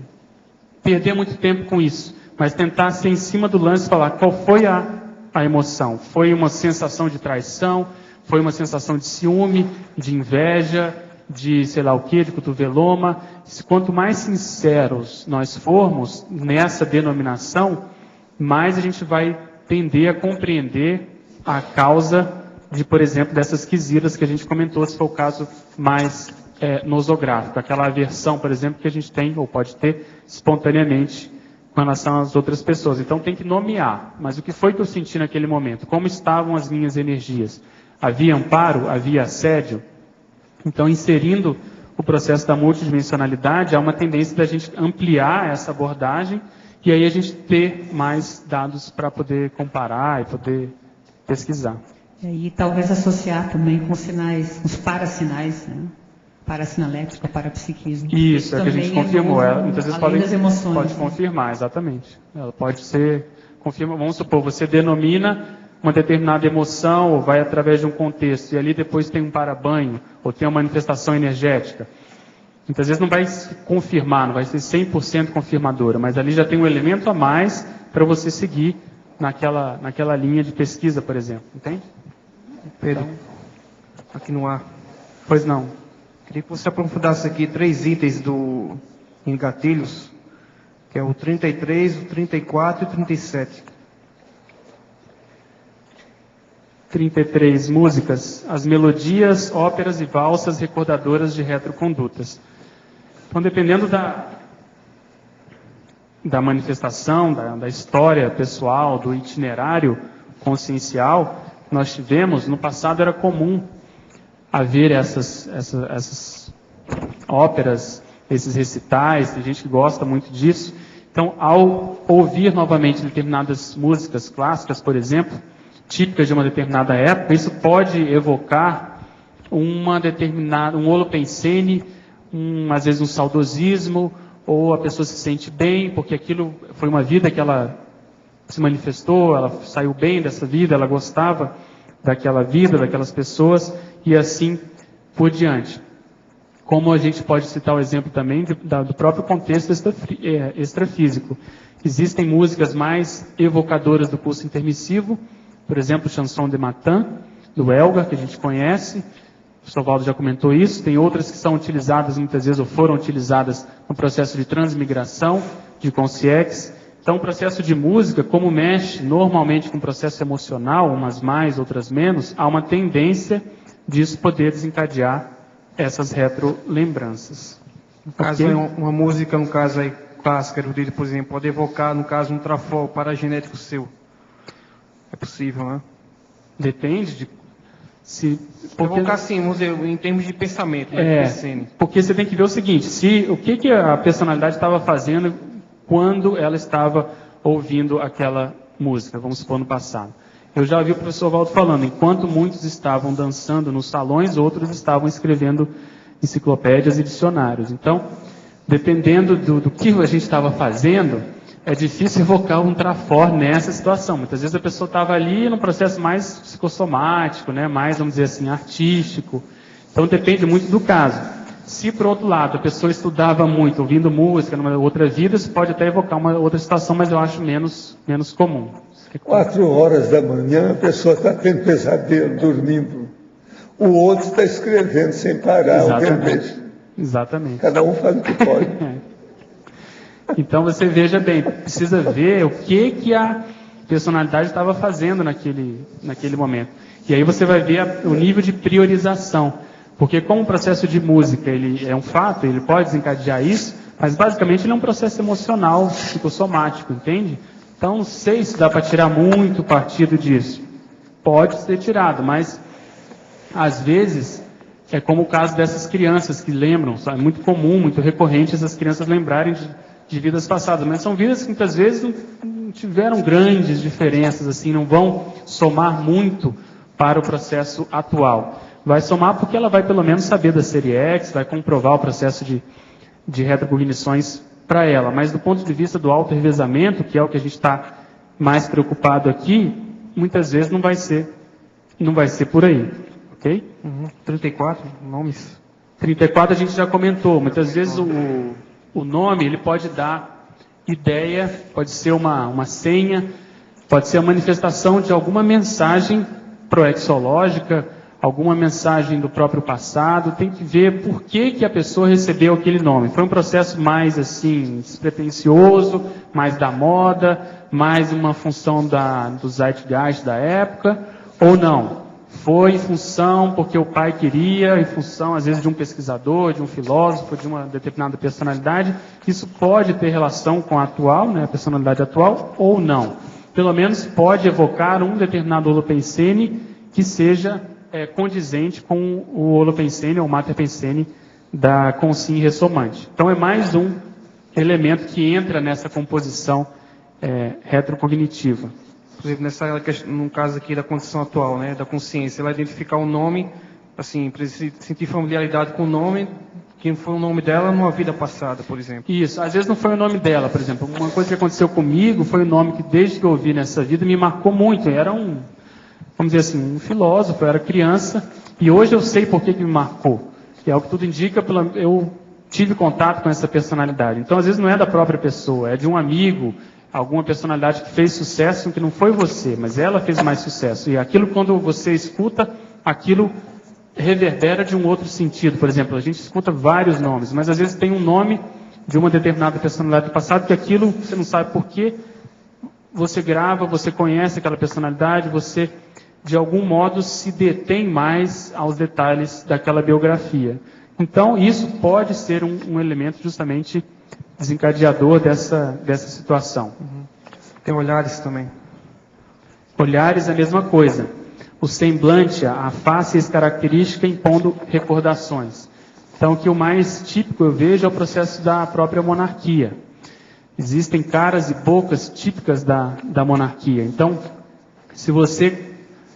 perder muito tempo com isso, mas tentar ser em cima do lance e falar qual foi a emoção. Foi uma sensação de traição, foi uma sensação de ciúme, de inveja, de sei lá o que, de cotoveloma. Quanto mais sinceros nós formos nessa denominação, mais a gente vai tender a compreender a causa de, por exemplo, dessas quisiras que a gente comentou, se for o caso mais nosográfico, aquela aversão, por exemplo, que a gente tem, ou pode ter, espontaneamente, com relação às outras pessoas. Então tem que nomear, mas o que foi que eu senti naquele momento? Como estavam as minhas energias? Havia amparo? Havia assédio? Então, inserindo o processo da multidimensionalidade, há uma tendência da gente ampliar essa abordagem, e aí a gente ter mais dados para poder comparar e poder pesquisar. E talvez associar também com sinais, os parassinais, né? Parasinalético, parapsiquismo. Isso, é que a gente confirmou. Ela, muitas vezes pode né? confirmar, exatamente. Ela pode ser, confirma, vamos supor, você denomina uma determinada emoção, ou vai através de um contexto, e ali depois tem um parabanho, ou tem uma manifestação energética. Muitas vezes não vai se confirmar, não vai ser 100% confirmadora, mas ali já tem um elemento a mais para você seguir naquela linha de pesquisa, por exemplo. Entende? Pedro, então, aqui no ar. Pois não. Queria que você aprofundasse aqui 3 itens em gatilhos, que é o 33, o 34 e o 37. 33 músicas, as melodias, óperas e valsas recordadoras de retrocondutas. Então, dependendo da manifestação, da história pessoal, do itinerário consciencial, nós tivemos, no passado era comum haver essas óperas, esses recitais, tem gente que gosta muito disso. Então, ao ouvir novamente determinadas músicas clássicas, por exemplo, típicas de uma determinada época, isso pode evocar um holopensene, às vezes um saudosismo, ou a pessoa se sente bem, porque aquilo foi uma vida que ela se manifestou, ela saiu bem dessa vida, ela gostava daquela vida, daquelas pessoas, e assim por diante. Como a gente pode citar o exemplo também do próprio contexto extrafísico. Existem músicas mais evocadoras do curso intermissivo, por exemplo, Chanson de Matin, do Elgar, que a gente conhece, o professor Valdo já comentou isso. Tem outras que são utilizadas muitas vezes, ou foram utilizadas no processo de transmigração, de consciex. Então, o processo de música, como mexe normalmente com o processo emocional, umas mais, outras menos, há uma tendência disso poder desencadear essas retrolembranças. No caso, uma música, no caso aí, clássica, erudita, por exemplo, pode evocar, no caso, um trafol paragenético seu. É possível, né? Depende de... Evocar sim, vamos dizer, em termos de pensamento. Né? Porque você tem que ver o seguinte, o que a personalidade estava fazendo quando ela estava ouvindo aquela música, vamos supor, no passado. Eu já ouvi o professor Valdo falando, enquanto muitos estavam dançando nos salões, outros estavam escrevendo enciclopédias e dicionários. Então, dependendo do que a gente estava fazendo, é difícil evocar um trafor nessa situação. Muitas vezes a pessoa estava ali num processo mais psicossomático, né? Mais, vamos dizer assim, artístico. Então, depende muito do caso. Se, por outro lado, a pessoa estudava muito, ouvindo música, numa outra vida, isso pode até evocar uma outra situação, mas eu acho menos comum. 4 horas da manhã, a pessoa está tendo pesadelo, dormindo. O outro está escrevendo sem parar. Exatamente. Cada um faz o que pode. Então, você veja bem, precisa ver o que a personalidade estava fazendo naquele momento. E aí você vai ver o nível de priorização. Porque como o processo de música ele é um fato, ele pode desencadear isso, mas basicamente ele é um processo emocional, psicossomático, entende? Então não sei se dá para tirar muito partido disso. Pode ser tirado, mas às vezes é como o caso dessas crianças que lembram, é muito comum, muito recorrente essas crianças lembrarem de vidas passadas, mas são vidas que muitas vezes não tiveram grandes diferenças, assim, não vão somar muito para o processo atual. Vai somar porque ela vai pelo menos saber da série X, vai comprovar o processo de retrocognições para ela, mas do ponto de vista do auto-revezamento, que é o que a gente está mais preocupado aqui, muitas vezes não vai ser por aí, ok? 34 nomes. 34 a gente já comentou, muitas vezes o nome ele pode dar ideia, pode ser uma senha, pode ser a manifestação de alguma mensagem proexológica, alguma mensagem do próprio passado, tem que ver por que a pessoa recebeu aquele nome. Foi um processo mais assim, despretensioso, mais da moda, mais uma função do zeitgeist da época, ou não? Foi em função porque o pai queria, em função às vezes de um pesquisador, de um filósofo, de uma determinada personalidade. Isso pode ter relação com a atual, né, a personalidade atual, ou não. Pelo menos pode evocar um determinado holopensene que seja condizente com o holopensene ou mater pensene da consciência ressomante. Então é mais um elemento que entra nessa composição retrocognitiva. Inclusive, no caso aqui da condição atual, né, da consciência, ela identificar o nome, assim, para sentir familiaridade com o nome, que foi o nome dela numa vida passada, por exemplo. Isso, às vezes não foi o nome dela, por exemplo. Uma coisa que aconteceu comigo foi o nome que, desde que eu ouvi nessa vida, me marcou muito. Era vamos dizer assim, um filósofo, eu era criança, e hoje eu sei por que me marcou. Que é o que tudo indica, eu tive contato com essa personalidade. Então, às vezes, não é da própria pessoa, é de um amigo, alguma personalidade que fez sucesso, que não foi você, mas ela fez mais sucesso. E aquilo, quando você escuta, aquilo reverbera de um outro sentido. Por exemplo, a gente escuta vários nomes, mas às vezes tem um nome de uma determinada personalidade do passado, que aquilo, você não sabe por quê, você grava, você conhece aquela personalidade, você, de algum modo, se detém mais aos detalhes daquela biografia. Então, isso pode ser um elemento justamente desencadeador dessa situação. Tem olhares também. Olhares é a mesma coisa. O semblante, a face e as características impondo recordações. Então, o que o mais típico eu vejo é o processo da própria monarquia. Existem caras e bocas típicas da monarquia. Então, se você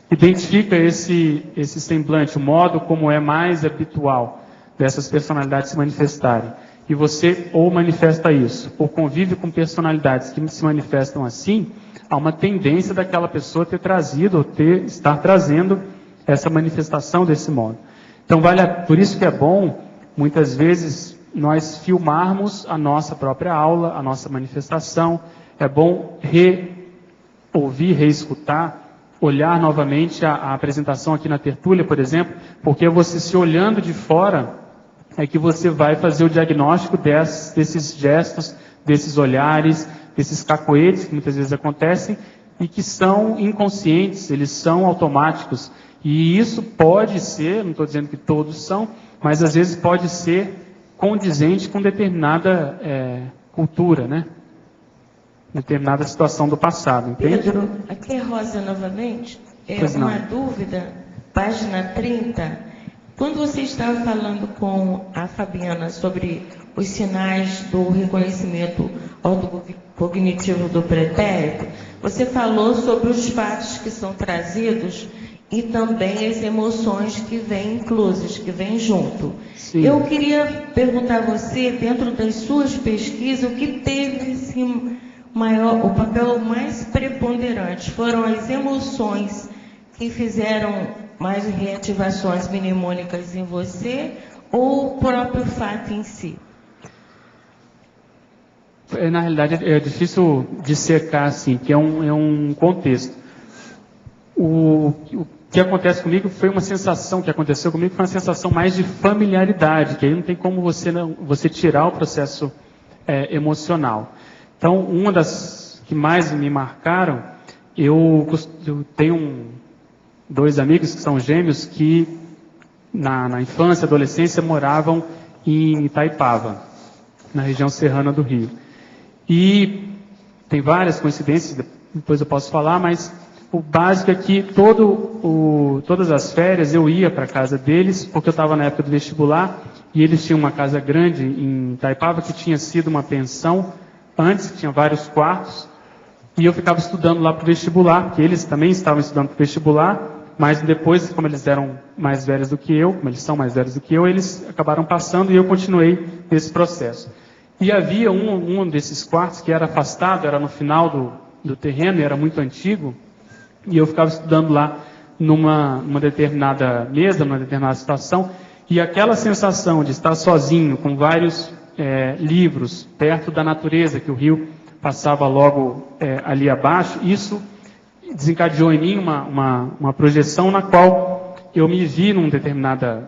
identifica esse semblante, o modo como é mais habitual dessas personalidades se manifestarem, e você ou manifesta isso, ou convive com personalidades que se manifestam assim, há uma tendência daquela pessoa ter trazido, ou estar trazendo essa manifestação desse modo. Então, por isso que é bom, muitas vezes, nós filmarmos a nossa própria aula, a nossa manifestação. É bom ouvir, reescutar, olhar novamente a apresentação aqui na tertúlia, por exemplo, porque você se olhando de fora, é que você vai fazer o diagnóstico desses gestos, desses olhares, desses cacoetes que muitas vezes acontecem e que são inconscientes, eles são automáticos. E isso pode ser, não estou dizendo que todos são, mas às vezes pode ser condizente com determinada cultura, né? Determinada situação do passado, entende? Pedro, aqui é Rosa novamente. Uma dúvida, página 30. Quando você estava falando com a Fabiana sobre os sinais do reconhecimento autocognitivo do pretérito, você falou sobre os fatos que são trazidos e também as emoções que vêm inclusas, que vêm junto. Sim. Eu queria perguntar a você, dentro das suas pesquisas, o que teve o papel mais preponderante? Foram as emoções que fizeram mais reativações mnemônicas em você ou o próprio fato em si? Na realidade, é difícil dissecar assim, que é um contexto. O que acontece comigo foi uma sensação, que aconteceu comigo foi uma sensação mais de familiaridade, que aí não tem como você tirar o processo emocional. Então, uma das que mais me marcaram, eu tenho dois amigos que são gêmeos que na infância, adolescência, moravam em Itaipava, na região serrana do Rio. E tem várias coincidências, depois eu posso falar, mas O básico é que todas as férias eu ia para a casa deles, porque eu estava na época do vestibular, e eles tinham uma casa grande em Itaipava, que tinha sido uma pensão antes, que tinha vários quartos, e eu ficava estudando lá para o vestibular, porque eles também estavam estudando para o vestibular, mas depois, como eles eram mais velhos do que eu, como eles são mais velhos do que eu, eles acabaram passando e eu continuei nesse processo. E havia um desses quartos que era afastado, era no final do terreno, era muito antigo, e eu ficava estudando lá numa determinada mesa, numa determinada situação, e aquela sensação de estar sozinho, com vários livros, perto da natureza, que o rio passava logo ali abaixo, isso desencadeou em mim uma projeção na qual eu me vi num determinada...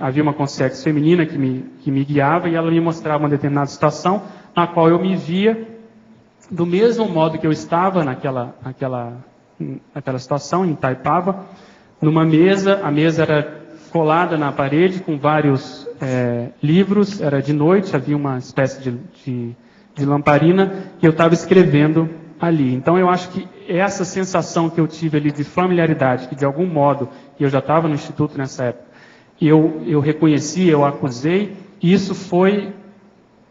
Havia uma consex feminina que me guiava, e ela me mostrava uma determinada situação, na qual eu me via do mesmo modo que eu estava naquela situação, em Itaipava, numa mesa. A mesa era colada na parede com vários livros, era de noite, havia uma espécie de lamparina, e eu estava escrevendo ali. Então eu acho que essa sensação que eu tive ali de familiaridade, que de algum modo, e eu já estava no Instituto nessa época, eu reconheci, eu acusei, e isso foi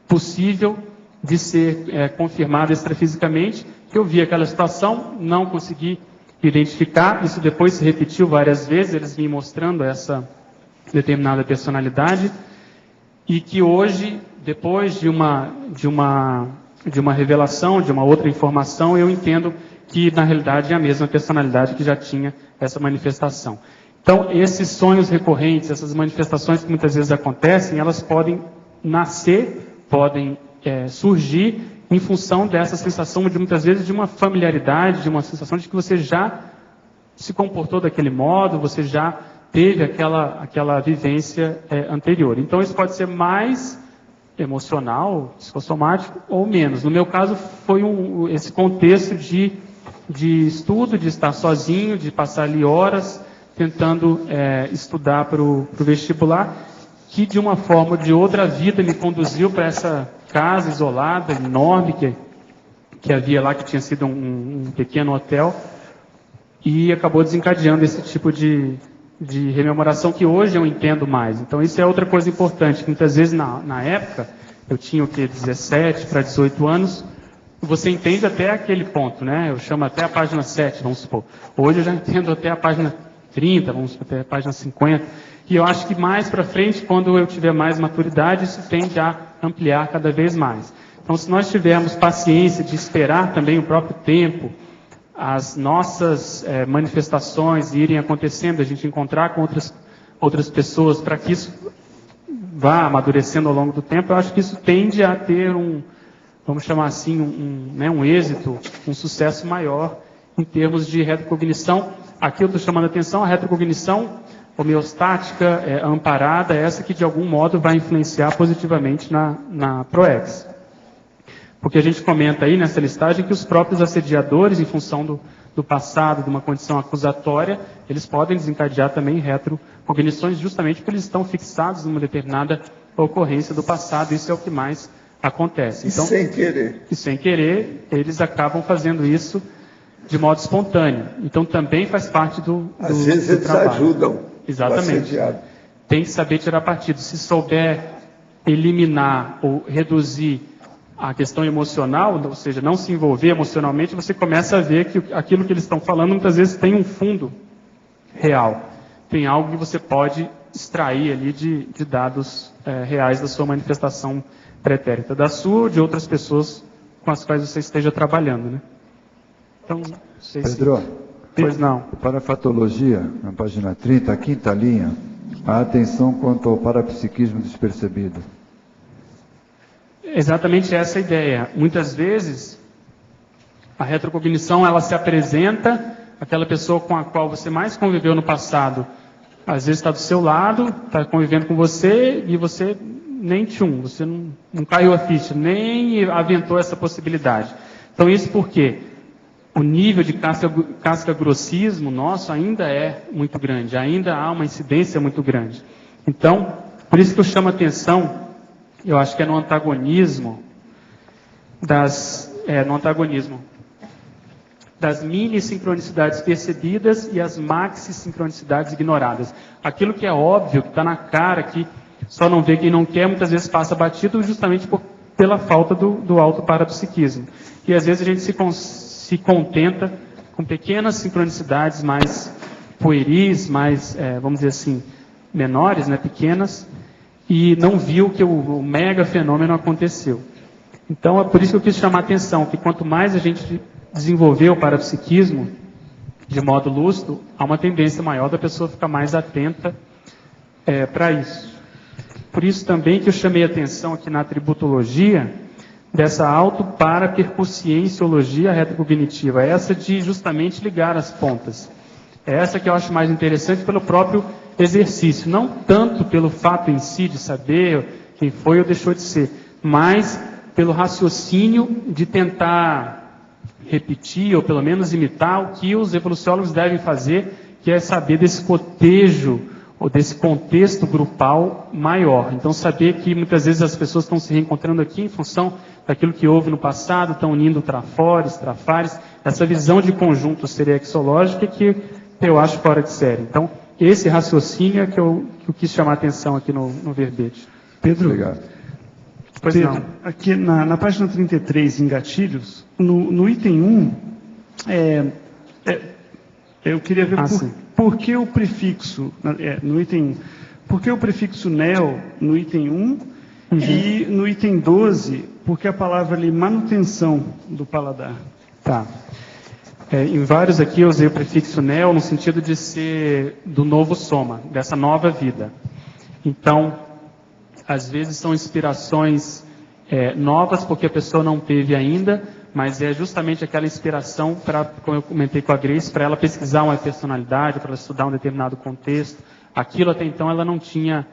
possível de ser confirmado extrafisicamente, que eu vi aquela situação, não consegui identificar, isso depois se repetiu várias vezes, eles me mostrando essa determinada personalidade, e que hoje, depois de uma revelação, de uma outra informação, eu entendo que na realidade é a mesma personalidade que já tinha essa manifestação. Então, esses sonhos recorrentes, essas manifestações que muitas vezes acontecem, elas podem nascer, podem surgir em função dessa sensação de muitas vezes de uma familiaridade, de uma sensação de que você já se comportou daquele modo, você já teve aquela vivência anterior. Então isso pode ser mais emocional, psicossomático, ou menos. No meu caso foi esse contexto de estudo, de estar sozinho, de passar ali horas tentando estudar para o vestibular, que de uma forma ou de outra a vida me conduziu para essa casa isolada, enorme, que havia lá, que tinha sido um pequeno hotel, e acabou desencadeando esse tipo de rememoração que hoje eu entendo mais. Então isso é outra coisa importante, que muitas vezes na época, eu tinha 17 para 18 anos, você entende até aquele ponto, né? Eu chamo até a página 7, vamos supor. Hoje eu já entendo até a página 30, vamos supor, até a página 50, e eu acho que mais para frente, quando eu tiver mais maturidade, isso tende a ampliar cada vez mais. Então, se nós tivermos paciência de esperar também o próprio tempo, as nossas manifestações irem acontecendo, a gente encontrar com outras pessoas, para que isso vá amadurecendo ao longo do tempo, eu acho que isso tende a ter vamos chamar assim, um êxito, um sucesso maior em termos de retrocognição. Aqui eu estou chamando a atenção, a retrocognição homeostática, amparada, essa que de algum modo vai influenciar positivamente na PROEX. Porque a gente comenta aí nessa listagem que os próprios assediadores, em função do passado, de uma condição acusatória, eles podem desencadear também retrocognições, justamente porque eles estão fixados numa determinada ocorrência do passado. Isso é o que mais acontece. Então, e sem querer, eles acabam fazendo isso de modo espontâneo. Então também faz parte do Às vezes eles trabalho. Ajudam. Exatamente. Tem que saber tirar partido. Se souber eliminar ou reduzir a questão emocional, ou seja, não se envolver emocionalmente, você começa a ver que aquilo que eles estão falando muitas vezes tem um fundo real. Tem algo que você pode extrair ali de dados reais da sua manifestação pretérita, da sua ou de outras pessoas com as quais você esteja trabalhando, né? Então, não sei Pedro, pois não. Para a patologia, na página 30, a quinta linha, a atenção quanto ao parapsiquismo despercebido. Exatamente essa a ideia. Muitas vezes, a retrocognição, ela se apresenta, aquela pessoa com a qual você mais conviveu no passado, às vezes está do seu lado, está convivendo com você, e você nem você não caiu a ficha, nem aventou essa possibilidade. Então isso porque o nível de casca-grossismo nosso ainda é muito grande, ainda há uma incidência muito grande. Então, por isso que eu chamo a atenção, eu acho que é no antagonismo das mini-sincronicidades percebidas e as maxi-sincronicidades ignoradas. Aquilo que é óbvio, que está na cara, que só não vê quem não quer, muitas vezes passa batido justamente pela falta do autoparapsiquismo. E às vezes a gente se contenta com pequenas sincronicidades mais pueris, mais, vamos dizer assim, menores, né, pequenas, e não viu que o mega fenômeno aconteceu. Então é por isso que eu quis chamar a atenção, que quanto mais a gente desenvolver o parapsiquismo de modo lúcido, há uma tendência maior da pessoa ficar mais atenta para isso. Por isso também que eu chamei a atenção aqui na tributologia dessa auto-para-percussienciologia retrocognitiva, essa de justamente ligar as pontas. É essa que eu acho mais interessante pelo próprio exercício, não tanto pelo fato em si de saber quem foi ou deixou de ser, mas pelo raciocínio de tentar repetir ou pelo menos imitar o que os evoluciólogos devem fazer, que é saber desse cotejo ou desse contexto grupal maior. Então saber que muitas vezes as pessoas estão se reencontrando aqui em função daquilo que houve no passado, estão unindo trafores, trafares, essa visão de conjunto seriexológica que eu acho fora de série. Então, esse raciocínio é que eu quis chamar a atenção aqui no verbete. Pedro, obrigado. Pois Pedro, não. Aqui na página 33, em gatilhos, no item 1, eu queria ver por que o prefixo, no item 1, por que o prefixo neo no item 1 e no item 12, porque a palavra ali, manutenção do paladar. Tá. Em vários aqui eu usei o prefixo neo no sentido de ser do novo soma, dessa nova vida. Então, às vezes são inspirações novas porque a pessoa não teve ainda, mas é justamente aquela inspiração para, como eu comentei com a Grace, para ela pesquisar uma personalidade, para ela estudar um determinado contexto. Aquilo até então ela não tinha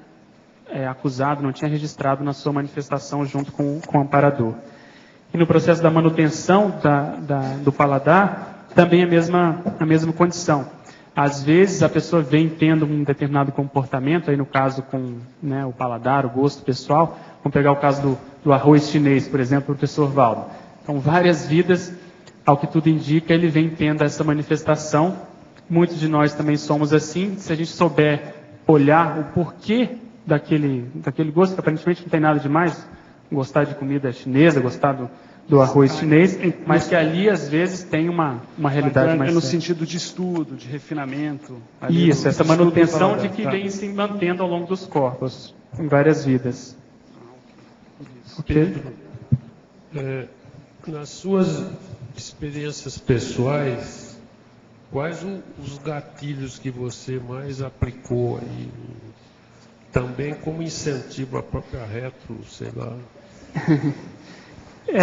acusado, não tinha registrado na sua manifestação junto com o amparador. E no processo da manutenção do paladar, também a mesma condição. Às vezes a pessoa vem tendo um determinado comportamento, aí no caso com o paladar, o gosto pessoal, vamos pegar o caso do arroz chinês, por exemplo, do professor Valdo. Então, várias vidas, ao que tudo indica, ele vem tendo essa manifestação. Muitos de nós também somos assim. Se a gente souber olhar o porquê daquele gosto, que aparentemente não tem nada demais, gostar de comida chinesa, gostar do arroz chinês, mas que ali, às vezes, tem uma realidade mais... no sentido de estudo, de refinamento. Isso, essa manutenção de que vem se mantendo ao longo dos corpos, em várias vidas. Ok? Nas suas experiências pessoais, quais os gatilhos que você mais aplicou aí? Também como incentivo à própria retro, sei lá.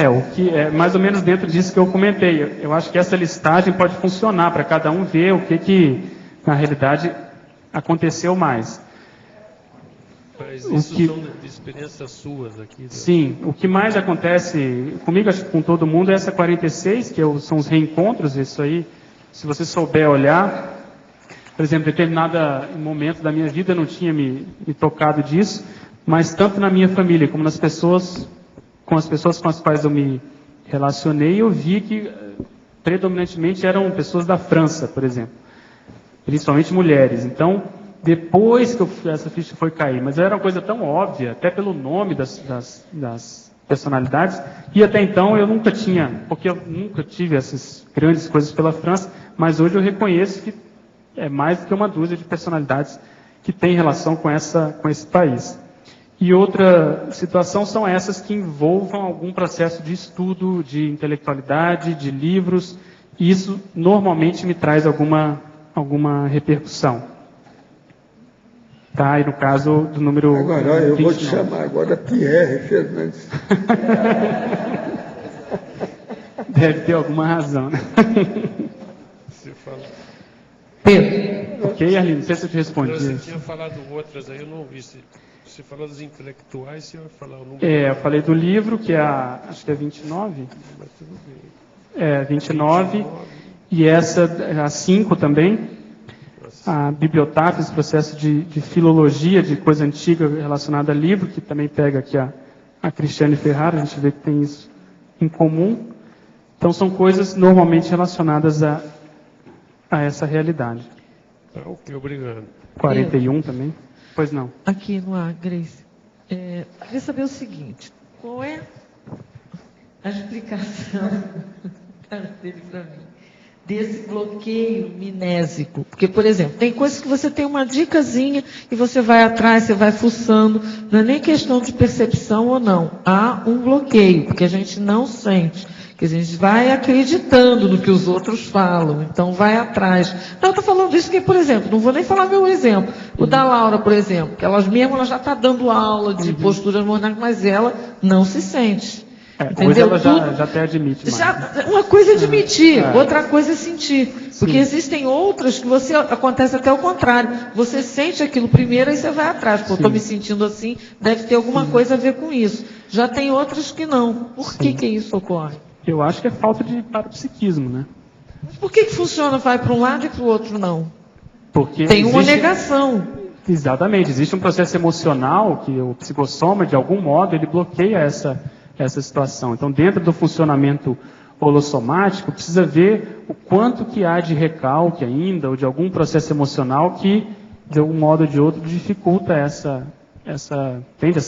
O que é mais ou menos dentro disso que eu comentei. Eu acho que essa listagem pode funcionar para cada um ver o que na realidade aconteceu mais. Mas isso são de experiências suas aqui? Né? Sim, o que mais acontece comigo, acho que com todo mundo, é essa 46, que são os reencontros. Isso aí, se você souber olhar, por exemplo, em determinado momento da minha vida eu não tinha me tocado disso, mas tanto na minha família como nas pessoas, com as pessoas com as quais eu me relacionei, eu vi que predominantemente eram pessoas da França, por exemplo, principalmente mulheres. Então, depois que essa ficha foi cair, mas era uma coisa tão óbvia, até pelo nome das personalidades, e até então eu nunca porque eu nunca tive essas grandes coisas pela França, mas hoje eu reconheço que é mais do que uma dúzia de personalidades que tem relação com esse país. E outra situação são essas que envolvam algum processo de estudo, de intelectualidade, de livros, e isso normalmente me traz alguma repercussão. Tá, e no caso do número... Agora, eu 29. Vou te chamar agora Pierre Fernandes. Deve ter alguma razão, né? Você fala... Pedro. Ok, Arlindo, não sei se eu te respondi. Você tinha falado outras aí, eu não ouvi. Você falou dos intelectuais, você vai falar o número... eu falei do livro, que é acho que é 29. Mas tudo bem. 29. E essa, a 5 também. A bibliotáfia, esse processo de filologia, de coisa antiga relacionada a livro, que também pega aqui a Cristiane Ferrara, a gente vê que tem isso em comum. Então são coisas normalmente relacionadas a essa realidade. Tá, ok, obrigado. 41 também? Pois não. Aqui no ar, Grace. Queria saber o seguinte, qual é a explicação dele para mim, desse bloqueio minésico? Porque, por exemplo, tem coisas que você tem uma dicasinha e você vai atrás, você vai fuçando, não é nem questão de percepção ou não, há um bloqueio, porque a gente não sente, que a gente vai acreditando no que os outros falam, então vai atrás. Não, eu estou falando isso que, por exemplo, não vou nem falar meu exemplo, o da Laura, por exemplo, que ela já está dando aula de posturas monárquicas, mas ela não se sente. Hoje ela já até admite mais. Uma coisa é admitir, outra coisa é sentir. Porque existem outras que acontece até o contrário. Você sente aquilo primeiro, aí você vai atrás. Pô, estou me sentindo assim, deve ter alguma coisa a ver com isso. Já tem outras que não. Por que isso ocorre? Eu acho que é falta de parapsiquismo, né? Mas por que funciona, vai para um lado e para o outro não? Porque tem uma negação. Exatamente. Existe um processo emocional que o psicossoma, de algum modo, ele bloqueia essa situação. Então, dentro do funcionamento holossomático, precisa ver o quanto que há de recalque ainda, ou de algum processo emocional que, de algum modo ou de outro, dificulta essa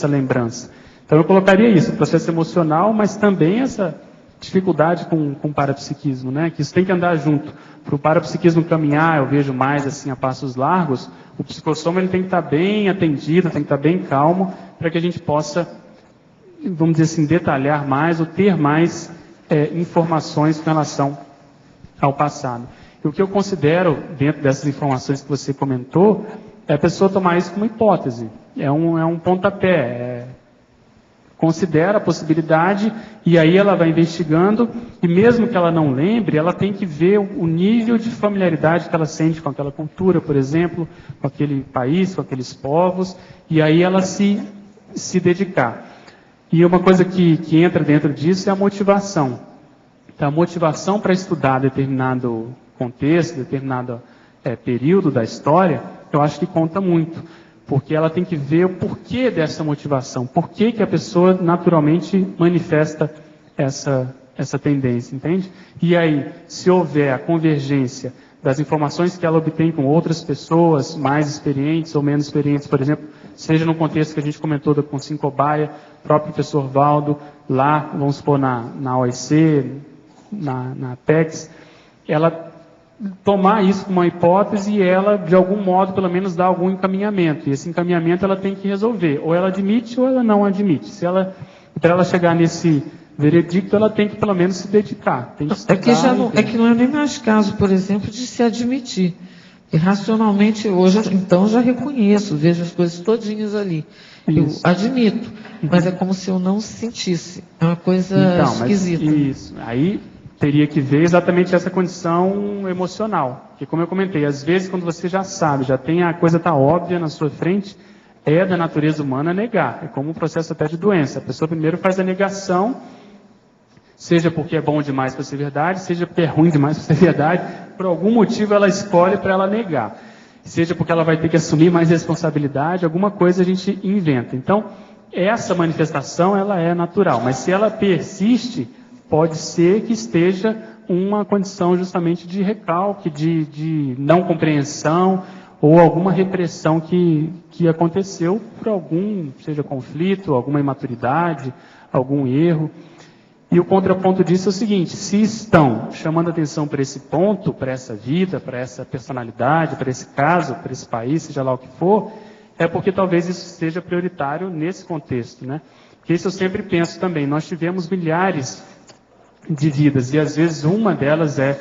lembrança. Então, eu colocaria isso, o processo emocional, mas também essa dificuldade com o parapsiquismo, né? Que isso tem que andar junto. Para o parapsiquismo caminhar, eu vejo mais assim a passos largos, o psicossoma ele tem que estar bem atendido, tem que estar bem calmo, para que a gente possa, vamos dizer assim, detalhar mais ou ter mais informações com relação ao passado. E o que eu considero, dentro dessas informações que você comentou, é a pessoa tomar isso como hipótese. É um pontapé. Considera a possibilidade e aí ela vai investigando e mesmo que ela não lembre, ela tem que ver o nível de familiaridade que ela sente com aquela cultura, por exemplo, com aquele país, com aqueles povos, e aí ela se dedicar. E uma coisa que entra dentro disso é a motivação. Então, a motivação para estudar determinado contexto, determinado período da história, eu acho que conta muito. Porque ela tem que ver o porquê dessa motivação, por que a pessoa naturalmente manifesta essa tendência, entende? E aí, se houver a convergência das informações que ela obtém com outras pessoas, mais experientes ou menos experientes, por exemplo, seja no contexto que a gente comentou da Consim Cobaia, próprio professor Valdo, lá, vamos supor, na OIC, na Apex, ela tomar isso como uma hipótese e ela, de algum modo, pelo menos dar algum encaminhamento. E esse encaminhamento ela tem que resolver. Ou ela admite ou ela não admite. Para ela chegar nesse veredicto, ela tem que pelo menos se dedicar. Tem que estudar, é que não é nem mais caso, por exemplo, de se admitir. E racionalmente hoje, então, já reconheço, vejo as coisas todinhas ali. Isso. Eu admito, mas é como se eu não sentisse. É uma coisa esquisita. Isso. Aí teria que ver exatamente essa condição emocional. Porque, como eu comentei, às vezes quando você já sabe, já tem a coisa está óbvia na sua frente, é da natureza humana negar. É como um processo até de doença. A pessoa primeiro faz a negação, seja porque é bom demais para ser verdade, seja porque é ruim demais para ser verdade, por algum motivo ela escolhe para ela negar. Seja porque ela vai ter que assumir mais responsabilidade, alguma coisa a gente inventa. Então, essa manifestação ela é natural, mas se ela persiste, pode ser que esteja uma condição justamente de recalque, de não compreensão ou alguma repressão que aconteceu por algum, seja conflito, alguma imaturidade, algum erro. E o contraponto disso é o seguinte: se estão chamando atenção para esse ponto, para essa vida, para essa personalidade, para esse caso, para esse país, seja lá o que for, é porque talvez isso seja prioritário nesse contexto, né? Porque isso eu sempre penso também. Nós tivemos milhares de vidas, e às vezes uma delas é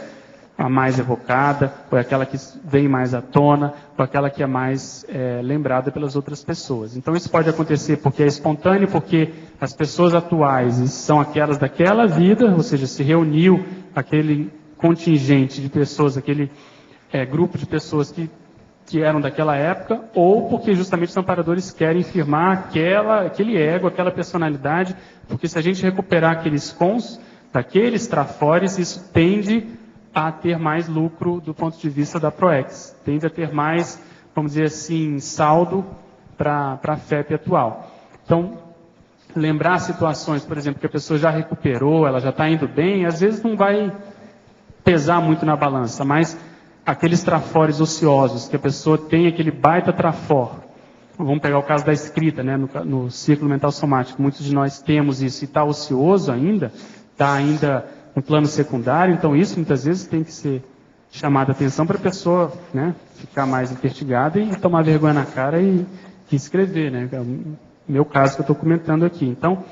a mais evocada, ou é aquela que vem mais à tona, ou aquela que é mais lembrada pelas outras pessoas. Então isso pode acontecer porque é espontâneo, porque as pessoas atuais são aquelas daquela vida, ou seja, se reuniu aquele contingente de pessoas, aquele grupo de pessoas que eram daquela época, ou porque justamente os amparadores querem firmar aquele ego, aquela personalidade, porque se a gente recuperar aqueles cons, daqueles trafores, isso tende a ter mais lucro do ponto de vista da PROEX. Tende a ter mais, vamos dizer assim, saldo para a FEP atual. Então, lembrar situações, por exemplo, que a pessoa já recuperou, ela já está indo bem, às vezes não vai pesar muito na balança, mas aqueles trafores ociosos, que a pessoa tem aquele baita trafor. Vamos pegar o caso da escrita, né, no ciclo mental somático. Muitos de nós temos isso e está ocioso ainda, está ainda no plano secundário, então isso muitas vezes tem que ser chamado a atenção para a pessoa, né, ficar mais investigada e tomar vergonha na cara e escrever, né? É o meu caso que eu estou comentando aqui. Então,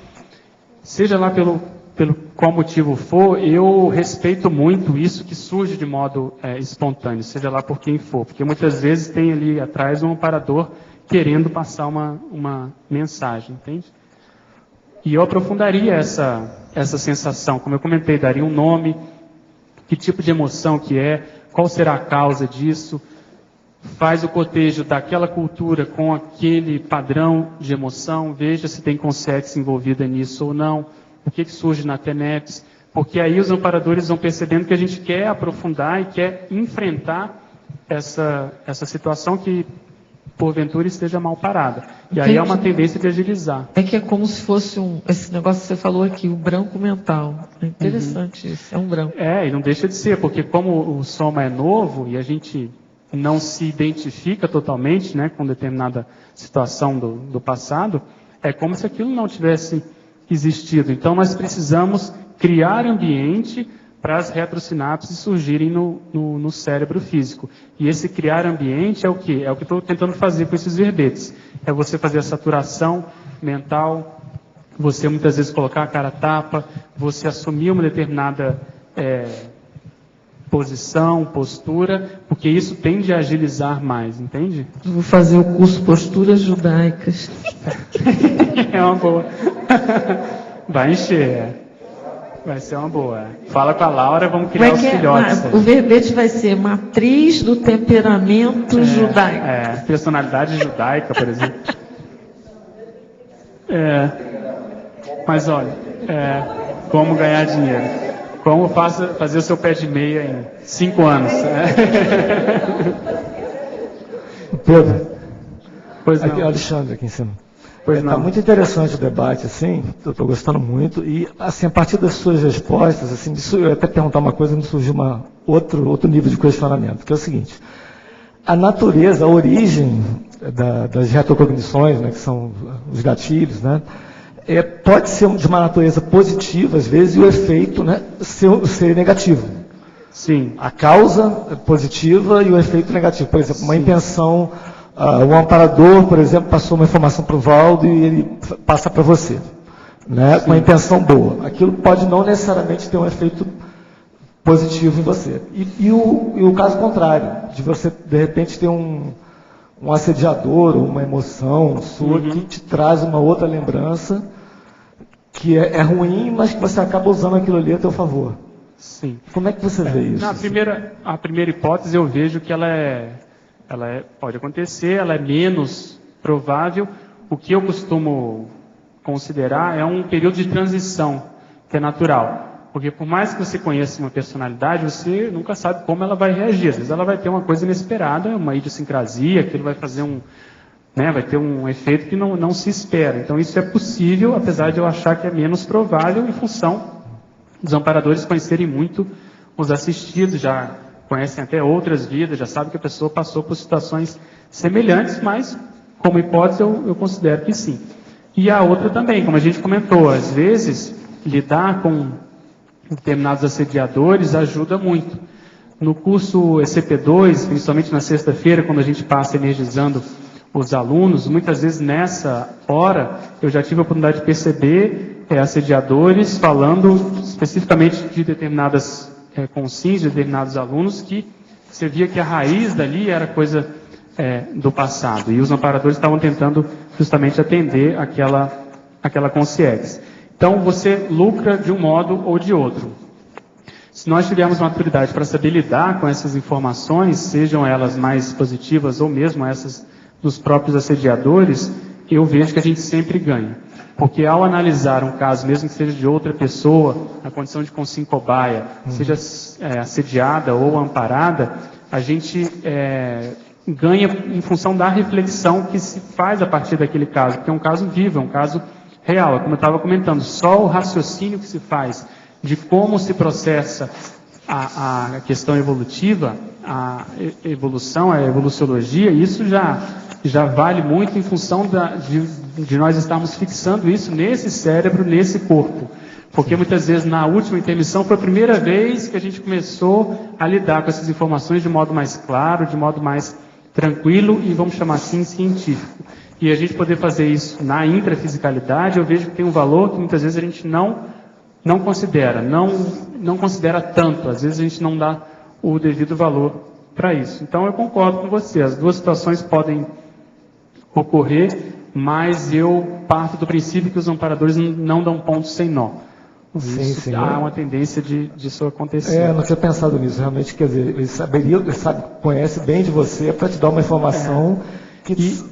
seja lá pelo qual motivo for, eu respeito muito isso que surge de modo espontâneo, seja lá por quem for, porque muitas vezes tem ali atrás um amparador querendo passar uma mensagem, entende? E eu aprofundaria essa sensação, como eu comentei, daria um nome, que tipo de emoção que é, qual será a causa disso, faz o cotejo daquela cultura com aquele padrão de emoção, veja se tem consciência envolvida nisso ou não, o que surge na TENEPS, porque aí os amparadores vão percebendo que a gente quer aprofundar e quer enfrentar essa situação que porventura esteja mal parada. E aí é uma tendência de agilizar. É que é como se fosse esse negócio que você falou aqui, o branco mental. É interessante isso, é um branco. E não deixa de ser, porque como o soma é novo e a gente não se identifica totalmente, né, com determinada situação do passado, é como se aquilo não tivesse existido. Então nós precisamos criar ambiente para as retrosinapses surgirem no cérebro físico. E esse criar ambiente é o quê? É o que eu estou tentando fazer com esses verbetes. É você fazer a saturação mental, você muitas vezes colocar a cara a tapa, você assumir uma determinada posição, postura, porque isso tende a agilizar mais, entende? Eu vou fazer o curso Posturas Judaicas. É uma boa. Vai encher. Vai ser uma boa. Fala com a Laura, vamos criar os filhotes. O verbete vai ser matriz do temperamento judaico. Personalidade judaica, por exemplo. Mas olha, como ganhar dinheiro. Como fazer o seu pé de meia em 5 anos. Pedro. Pois não. Aqui, Alexandre, aqui em cima. Está muito interessante o debate, assim, eu estou gostando muito, e assim, a partir das suas respostas, assim, eu ia até perguntar uma coisa, me surgiu outro nível de questionamento, que é o seguinte: a natureza, a origem das retrocognições, né, que são os gatilhos, né, pode ser de uma natureza positiva, às vezes, e o efeito, né, ser negativo. Sim. A causa positiva e o efeito negativo. Por exemplo, uma intenção... um amparador, por exemplo, passou uma informação para o Valdo e ele passa para você, né, com a intenção boa. Aquilo pode não necessariamente ter um efeito positivo em você. E o caso contrário, de você, de repente, ter um assediador, ou uma emoção sua que te traz uma outra lembrança que é ruim, mas que você acaba usando aquilo ali a teu favor. Sim. Como é que você vê isso? A primeira hipótese eu vejo que pode acontecer, ela é menos provável. O que eu costumo considerar é um período de transição, que é natural. Porque por mais que você conheça uma personalidade, você nunca sabe como ela vai reagir. Às vezes ela vai ter uma coisa inesperada, uma idiosincrasia, que ele vai fazer vai ter um efeito que não se espera. Então isso é possível, apesar de eu achar que é menos provável, em função dos amparadores conhecerem muito os assistidos, já conhecem até outras vidas, já sabem que a pessoa passou por situações semelhantes, mas, como hipótese, eu considero que sim. E a outra também, como a gente comentou, às vezes, lidar com determinados assediadores ajuda muito. No curso ECP2, principalmente na sexta-feira, quando a gente passa energizando os alunos, muitas vezes nessa hora, eu já tive a oportunidade de perceber assediadores falando especificamente de determinadas consciências de determinados alunos, que você via que a raiz dali era coisa do passado, e os amparadores estavam tentando justamente atender aquela consciência. Então você lucra de um modo ou de outro. Se nós tivermos maturidade para saber lidar com essas informações, sejam elas mais positivas ou mesmo essas dos próprios assediadores, eu vejo que a gente sempre ganha. Porque ao analisar um caso, mesmo que seja de outra pessoa, na condição de consciência cobaia, seja assediada ou amparada, a gente ganha em função da reflexão que se faz a partir daquele caso, porque é um caso vivo, é um caso real. Como eu estava comentando, só o raciocínio que se faz de como se processa a questão evolutiva, a evolução, a evoluciologia, isso já vale muito em função de nós estarmos fixando isso nesse cérebro, nesse corpo. Porque muitas vezes na última intermissão foi a primeira vez que a gente começou a lidar com essas informações de modo mais claro, de modo mais tranquilo e, vamos chamar assim, científico. E a gente poder fazer isso na intrafisicalidade, eu vejo que tem um valor que muitas vezes a gente não considera, não considera tanto, às vezes a gente não dá o devido valor para isso. Então eu concordo com você, as duas situações podem ocorrer, mas eu parto do princípio que os amparadores não dão pontos sem nó. Sim, há uma tendência disso acontecer. Não tinha pensado nisso, realmente, quer dizer, ele conhece bem de você para te dar uma informação que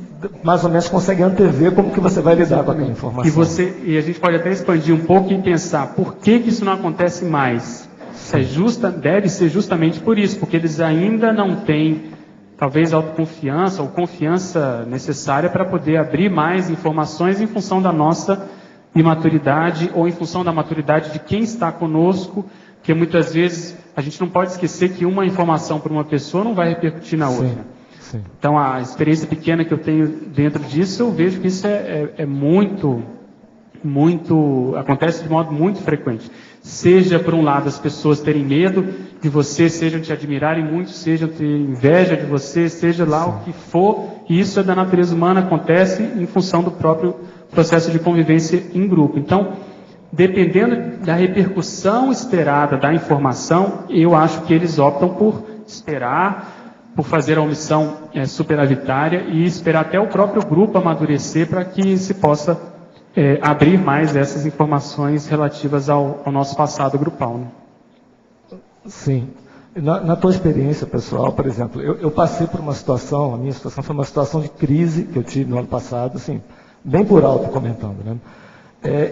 mais ou menos consegue antever como que você vai lidar com aquela informação. E a gente pode até expandir um pouco e pensar, por que isso não acontece mais? Deve ser justamente por isso, porque eles ainda não têm, talvez, autoconfiança ou confiança necessária para poder abrir mais informações em função da nossa imaturidade ou em função da maturidade de quem está conosco, porque muitas vezes a gente não pode esquecer que uma informação para uma pessoa não vai repercutir na outra. Sim. Então a experiência pequena que eu tenho dentro disso, eu vejo que isso é muito, acontece de modo muito frequente. Seja, por um lado, as pessoas terem medo de você, sejam te admirarem muito, sejam ter inveja de você, seja lá o que for, e isso é da natureza humana, acontece em função do próprio processo de convivência em grupo. Então, dependendo da repercussão esperada da informação, eu acho que eles optam por esperar, por fazer a omissão superavitária e esperar até o próprio grupo amadurecer para que se possa abrir mais essas informações relativas ao nosso passado grupal. Né? Sim. Na tua experiência pessoal, por exemplo, eu passei por uma situação, a minha situação foi uma situação de crise que eu tive no ano passado, assim, bem por alto comentando, né?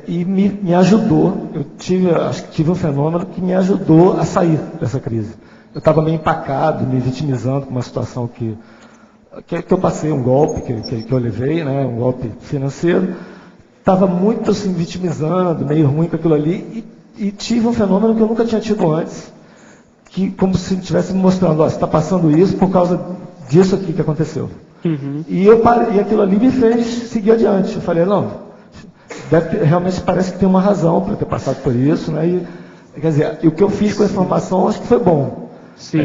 E me ajudou, acho que tive um fenômeno que me ajudou a sair dessa crise. Eu estava meio empacado, me vitimizando com uma situação que eu passei, um golpe que eu levei, né, um golpe financeiro. Estava muito assim, vitimizando, meio ruim com aquilo ali, e tive um fenômeno que eu nunca tinha tido antes, que como se estivesse me mostrando, você está passando isso por causa disso aqui que aconteceu. Uhum. E aquilo ali me fez seguir adiante. Eu falei, não, realmente parece que tem uma razão para ter passado por isso, né? E, quer dizer, o que eu fiz com a informação acho que foi bom. Sim.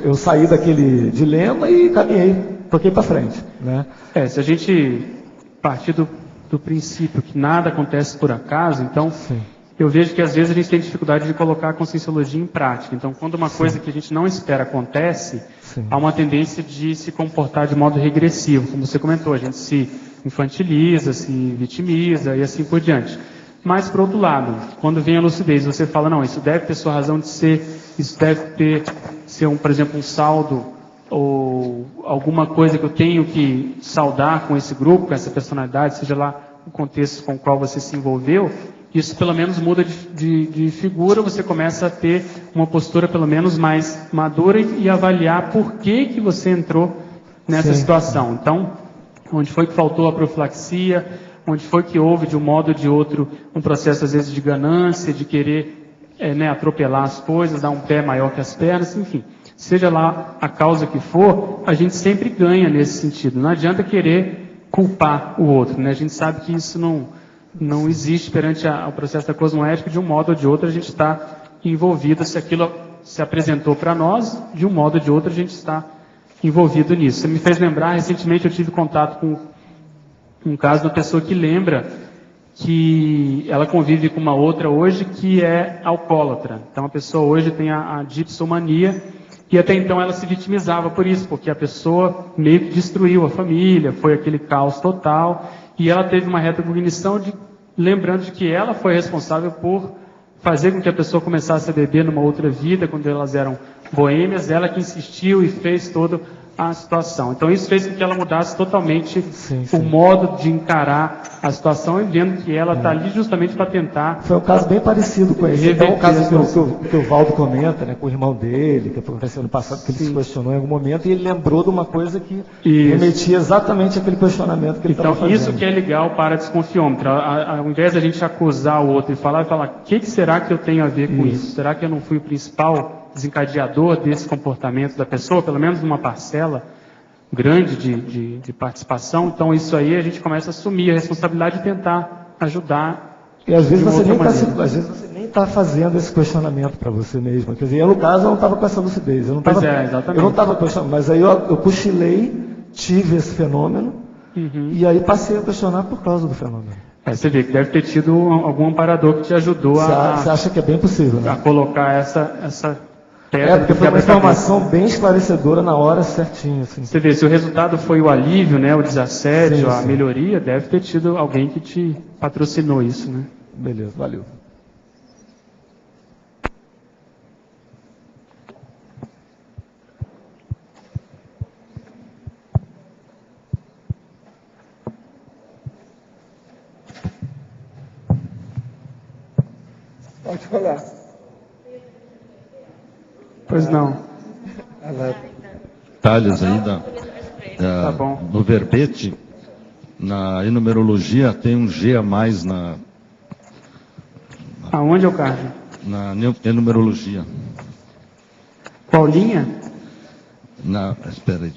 Eu saí daquele dilema e caminhei, toquei para frente, né? Se a gente partir do princípio que nada acontece por acaso, então sim, eu vejo que às vezes a gente tem dificuldade de colocar a conscienciologia em prática. Então, quando uma coisa que a gente não espera acontece, sim, há uma tendência de se comportar de modo regressivo. Como você comentou, a gente se infantiliza, se vitimiza e assim por diante. Mas, por outro lado, quando vem a lucidez, você fala, não, isso deve ter sua razão de ser, isso deve ser por exemplo, um saldo ou alguma coisa que eu tenho que saudar com esse grupo, com essa personalidade, seja lá o contexto com o qual você se envolveu, isso pelo menos muda de figura, você começa a ter uma postura pelo menos mais madura e avaliar por que você entrou nessa sim, situação. Então, onde foi que faltou a profilaxia, onde foi que houve de um modo ou de outro um processo às vezes de ganância, de querer atropelar as coisas, dar um pé maior que as pernas, enfim. Seja lá a causa que for, a gente sempre ganha nesse sentido. Não adianta querer culpar o outro, né? A gente sabe que isso não existe perante o processo da cosmoética, de um modo ou de outro a gente está envolvido, se aquilo se apresentou para nós, de um modo ou de outro a gente está envolvido nisso. Você me fez lembrar, recentemente eu tive contato com um caso de uma pessoa que lembra que ela convive com uma outra hoje que é alcoólatra. Então a pessoa hoje tem a dipsomania e até então ela se vitimizava por isso, porque a pessoa meio que destruiu a família, foi aquele caos total, e ela teve uma retrocognição lembrando de que ela foi responsável por fazer com que a pessoa começasse a beber numa outra vida, quando elas eram boêmias, ela que insistiu e fez todo a situação. Então isso fez com que ela mudasse totalmente o modo de encarar a situação e vendo que ela está ali justamente para tentar... Foi um caso bem parecido com esse. Então, o caso que o Valdo comenta, né, com o irmão dele, que aconteceu no passado, que ele se questionou em algum momento, e ele lembrou de uma coisa que remetia exatamente àquele questionamento que ele estava fazendo. Então, isso que é legal para a desconfiômetro. Ao invés de a gente acusar o outro e falar, o que será que eu tenho a ver com isso? Será que eu não fui o principal desencadeador desse comportamento da pessoa, pelo menos numa parcela grande de participação? Então, isso aí a gente começa a assumir a responsabilidade de tentar ajudar. E às vezes você nem está fazendo esse questionamento para você mesmo. Quer dizer, eu no caso eu não estava com essa lucidez. Eu não tava, exatamente. Eu não estava questionando, mas aí eu cochilei, tive esse fenômeno, e aí passei a questionar por causa do fenômeno. Você vê que deve ter tido algum amparador que te ajudou Você acha que é bem possível, né? A colocar essa porque foi uma informação bem esclarecedora na hora certinha. Assim. Você vê, se o resultado foi o alívio, né, o desassédio, a melhoria, deve ter tido alguém que te patrocinou isso, né? Beleza, valeu. Pode falar. Pois não. Detalhes aí tá bom. no verbete, na enumerologia tem um G a mais Aonde, Carlos? Na enumerologia. Qual linha? Espera aí.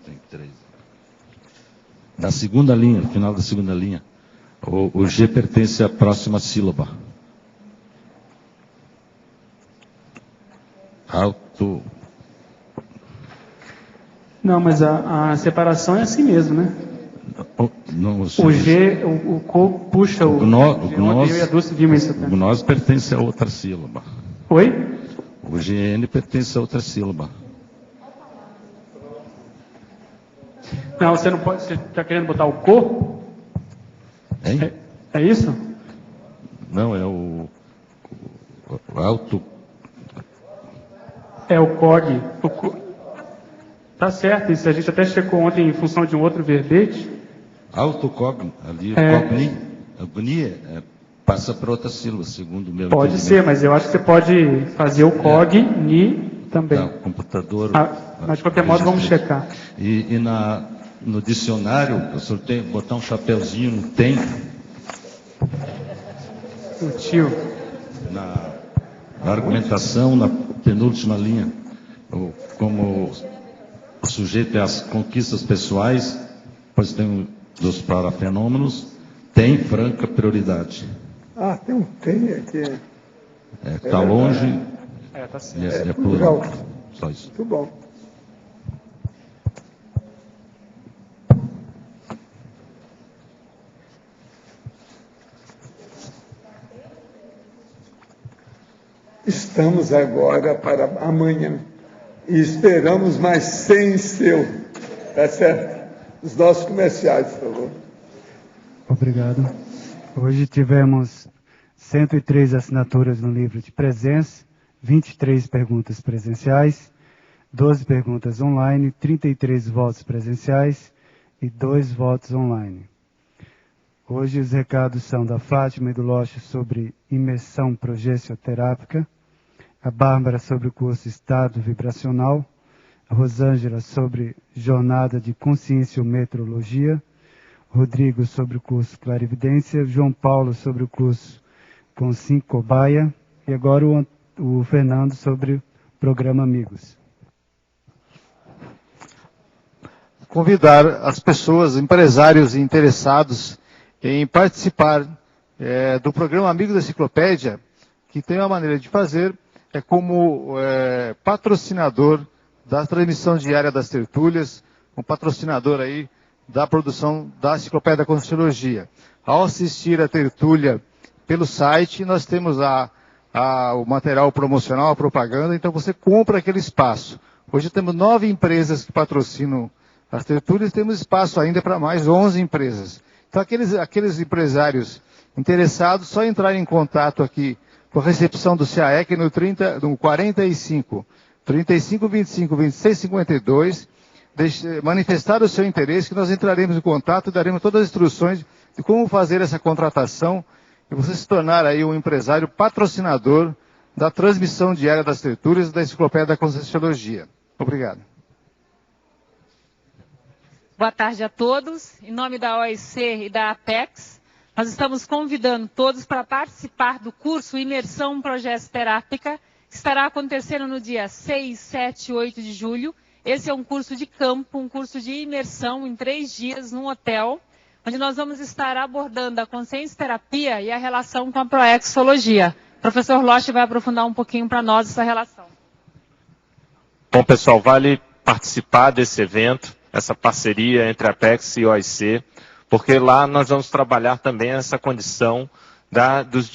Tem 3. Na segunda linha, no final da segunda linha. O G pertence à próxima sílaba. Alto. Não, mas a separação é assim mesmo, né? Não, o G, o co puxa o gnós, eu e a Dulce vimos isso até. O gnós pertence a outra sílaba. Oi? O GN pertence a outra sílaba. Não, você não pode. Você está querendo botar o co? Hein? É isso? Não, é o alto. É o COG. Tá certo, isso a gente até checou ontem em função de um outro verbete. Autocogni, ali, cogni, passa para outra sílaba, segundo o meu Pode ser, mas eu acho que você pode fazer o cogni também. Não, computador. Mas de qualquer modo, vamos checar. E no dicionário, o senhor tem que botar um chapeuzinho no tem. Sutil. Na argumentação, na penúltima linha, como o sujeito é as conquistas pessoais, pois tem dos parafenômenos, tem franca prioridade. Tem um tem aqui. Está longe, tá certo. é plural. Só isso. Muito bom. Estamos agora para amanhã e esperamos mais 100 seu, tá certo? Os nossos comerciais, por favor. Obrigado. Hoje tivemos 103 assinaturas no livro de presença, 23 perguntas presenciais, 12 perguntas online, 33 votos presenciais e 2 votos online. Hoje os recados são da Fátima e do Loche sobre imersão progessioterápica, a Bárbara sobre o curso Estado Vibracional, a Rosângela sobre Jornada de Conscienciometrologia, Rodrigo sobre o curso Clarividência, João Paulo sobre o curso Consim Cobaia e agora o Fernando sobre o programa Amigos. Convidar as pessoas, empresários e interessados em participar do programa Amigos da Enciclopédia, que tem uma maneira de fazer, como patrocinador da transmissão diária das tertúlias, um patrocinador aí da produção da Enciclopédia da Conscienciologia. Ao assistir a tertúlia pelo site, nós temos o material promocional, a propaganda, então você compra aquele espaço. Hoje temos 9 empresas que patrocinam as tertúlias, temos espaço ainda para mais 11 empresas. Então aqueles empresários interessados, só entrarem em contato aqui com a recepção do CAEC no 45 35 25 26 52, manifestar o seu interesse, que nós entraremos em contato e daremos todas as instruções de como fazer essa contratação e você se tornar aí um empresário patrocinador da transmissão diária das leituras da Enciclopédia da Conscienciologia. Obrigado. Boa tarde a todos. Em nome da OIC e da Apex, nós estamos convidando todos para participar do curso Imersão Progesterápica, que estará acontecendo no dia 6, 7 e 8 de julho. Esse é um curso de campo, um curso de imersão em 3 dias num hotel, onde nós vamos estar abordando a consciencioterapia e a relação com a proexologia. O professor Loche vai aprofundar um pouquinho para nós essa relação. Bom, pessoal, vale participar desse evento, essa parceria entre a Apex e a OIC, porque lá nós vamos trabalhar também essa condição dos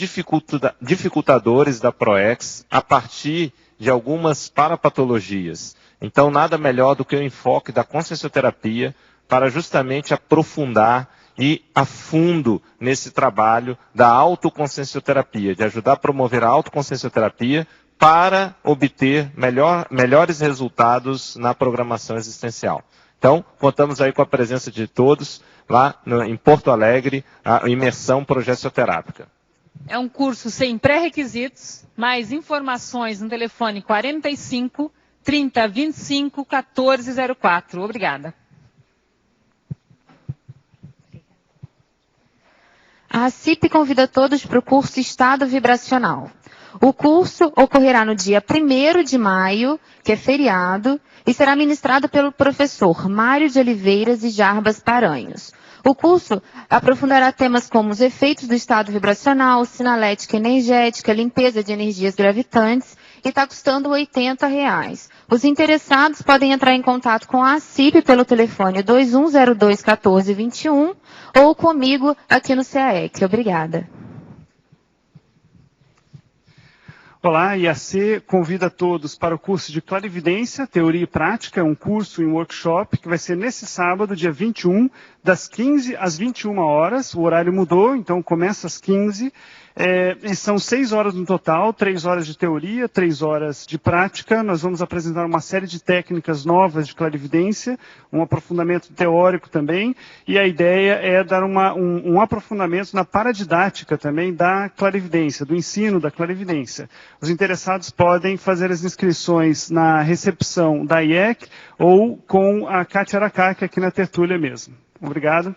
dificultadores da PROEX a partir de algumas parapatologias. Então, nada melhor do que o enfoque da consciencioterapia para justamente aprofundar e a fundo nesse trabalho da autoconsciencioterapia, de ajudar a promover a autoconsciencioterapia para obter melhores resultados na programação existencial. Então, contamos aí com a presença de todos lá em Porto Alegre, a imersão progesterápica. É um curso sem pré-requisitos, mais informações no telefone 45 30 25 1404. Obrigada. A CIP convida todos para o curso Estado Vibracional. O curso ocorrerá no dia 1º de maio, que é feriado, e será ministrado pelo professor Mário de Oliveiras e Jarbas Paranhos. O curso aprofundará temas como os efeitos do estado vibracional, sinalética energética, limpeza de energias gravitantes e está custando R$ 80. Os interessados podem entrar em contato com a CIP pelo telefone 2102 1421 ou comigo aqui no CAEC. Obrigada. Olá, a IAC convida todos para o curso de Clarividência, Teoria e Prática, um curso em workshop que vai ser nesse sábado, dia 21, das 15 às 21 horas. O horário mudou, então começa às 15. São 6 horas no total, 3 horas de teoria, 3 horas de prática. Nós vamos apresentar uma série de técnicas novas de clarividência, um aprofundamento teórico também, e a ideia é dar um aprofundamento na paradidática também da clarividência, do ensino da clarividência. Os interessados podem fazer as inscrições na recepção da IEC ou com a Kátia Aracaki aqui na tertúlia mesmo. Obrigado.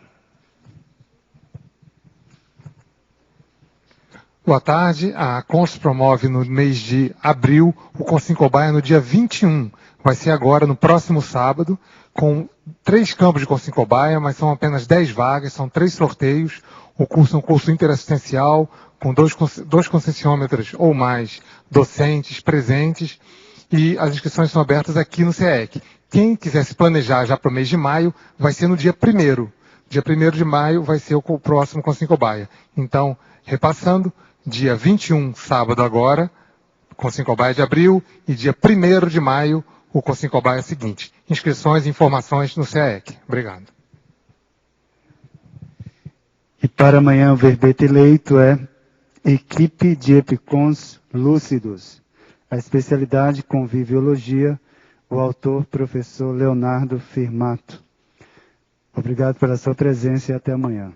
Boa tarde, a Cons promove no mês de abril o Consincobaia no dia 21. Vai ser agora, no próximo sábado, com 3 campos de Consincobaia, mas são apenas 10 vagas, são 3 sorteios. O curso é um curso interassistencial, com 2 conscienciômetros ou mais docentes presentes, e as inscrições são abertas aqui no CAEC. Quem quiser se planejar já para o mês de maio, vai ser no dia 1º. Dia 1º de maio vai ser o próximo Consincobaia. Então, repassando, dia 21, sábado agora, Consincobaia de abril, e dia 1º de maio, o Consincobaia seguinte. Inscrições e informações no CAEC. Obrigado. E para amanhã o verbete eleito é Equipe de Epicons Lúcidos. A especialidade Conviviologia, o autor, professor Leonardo Firmato. Obrigado pela sua presença e até amanhã.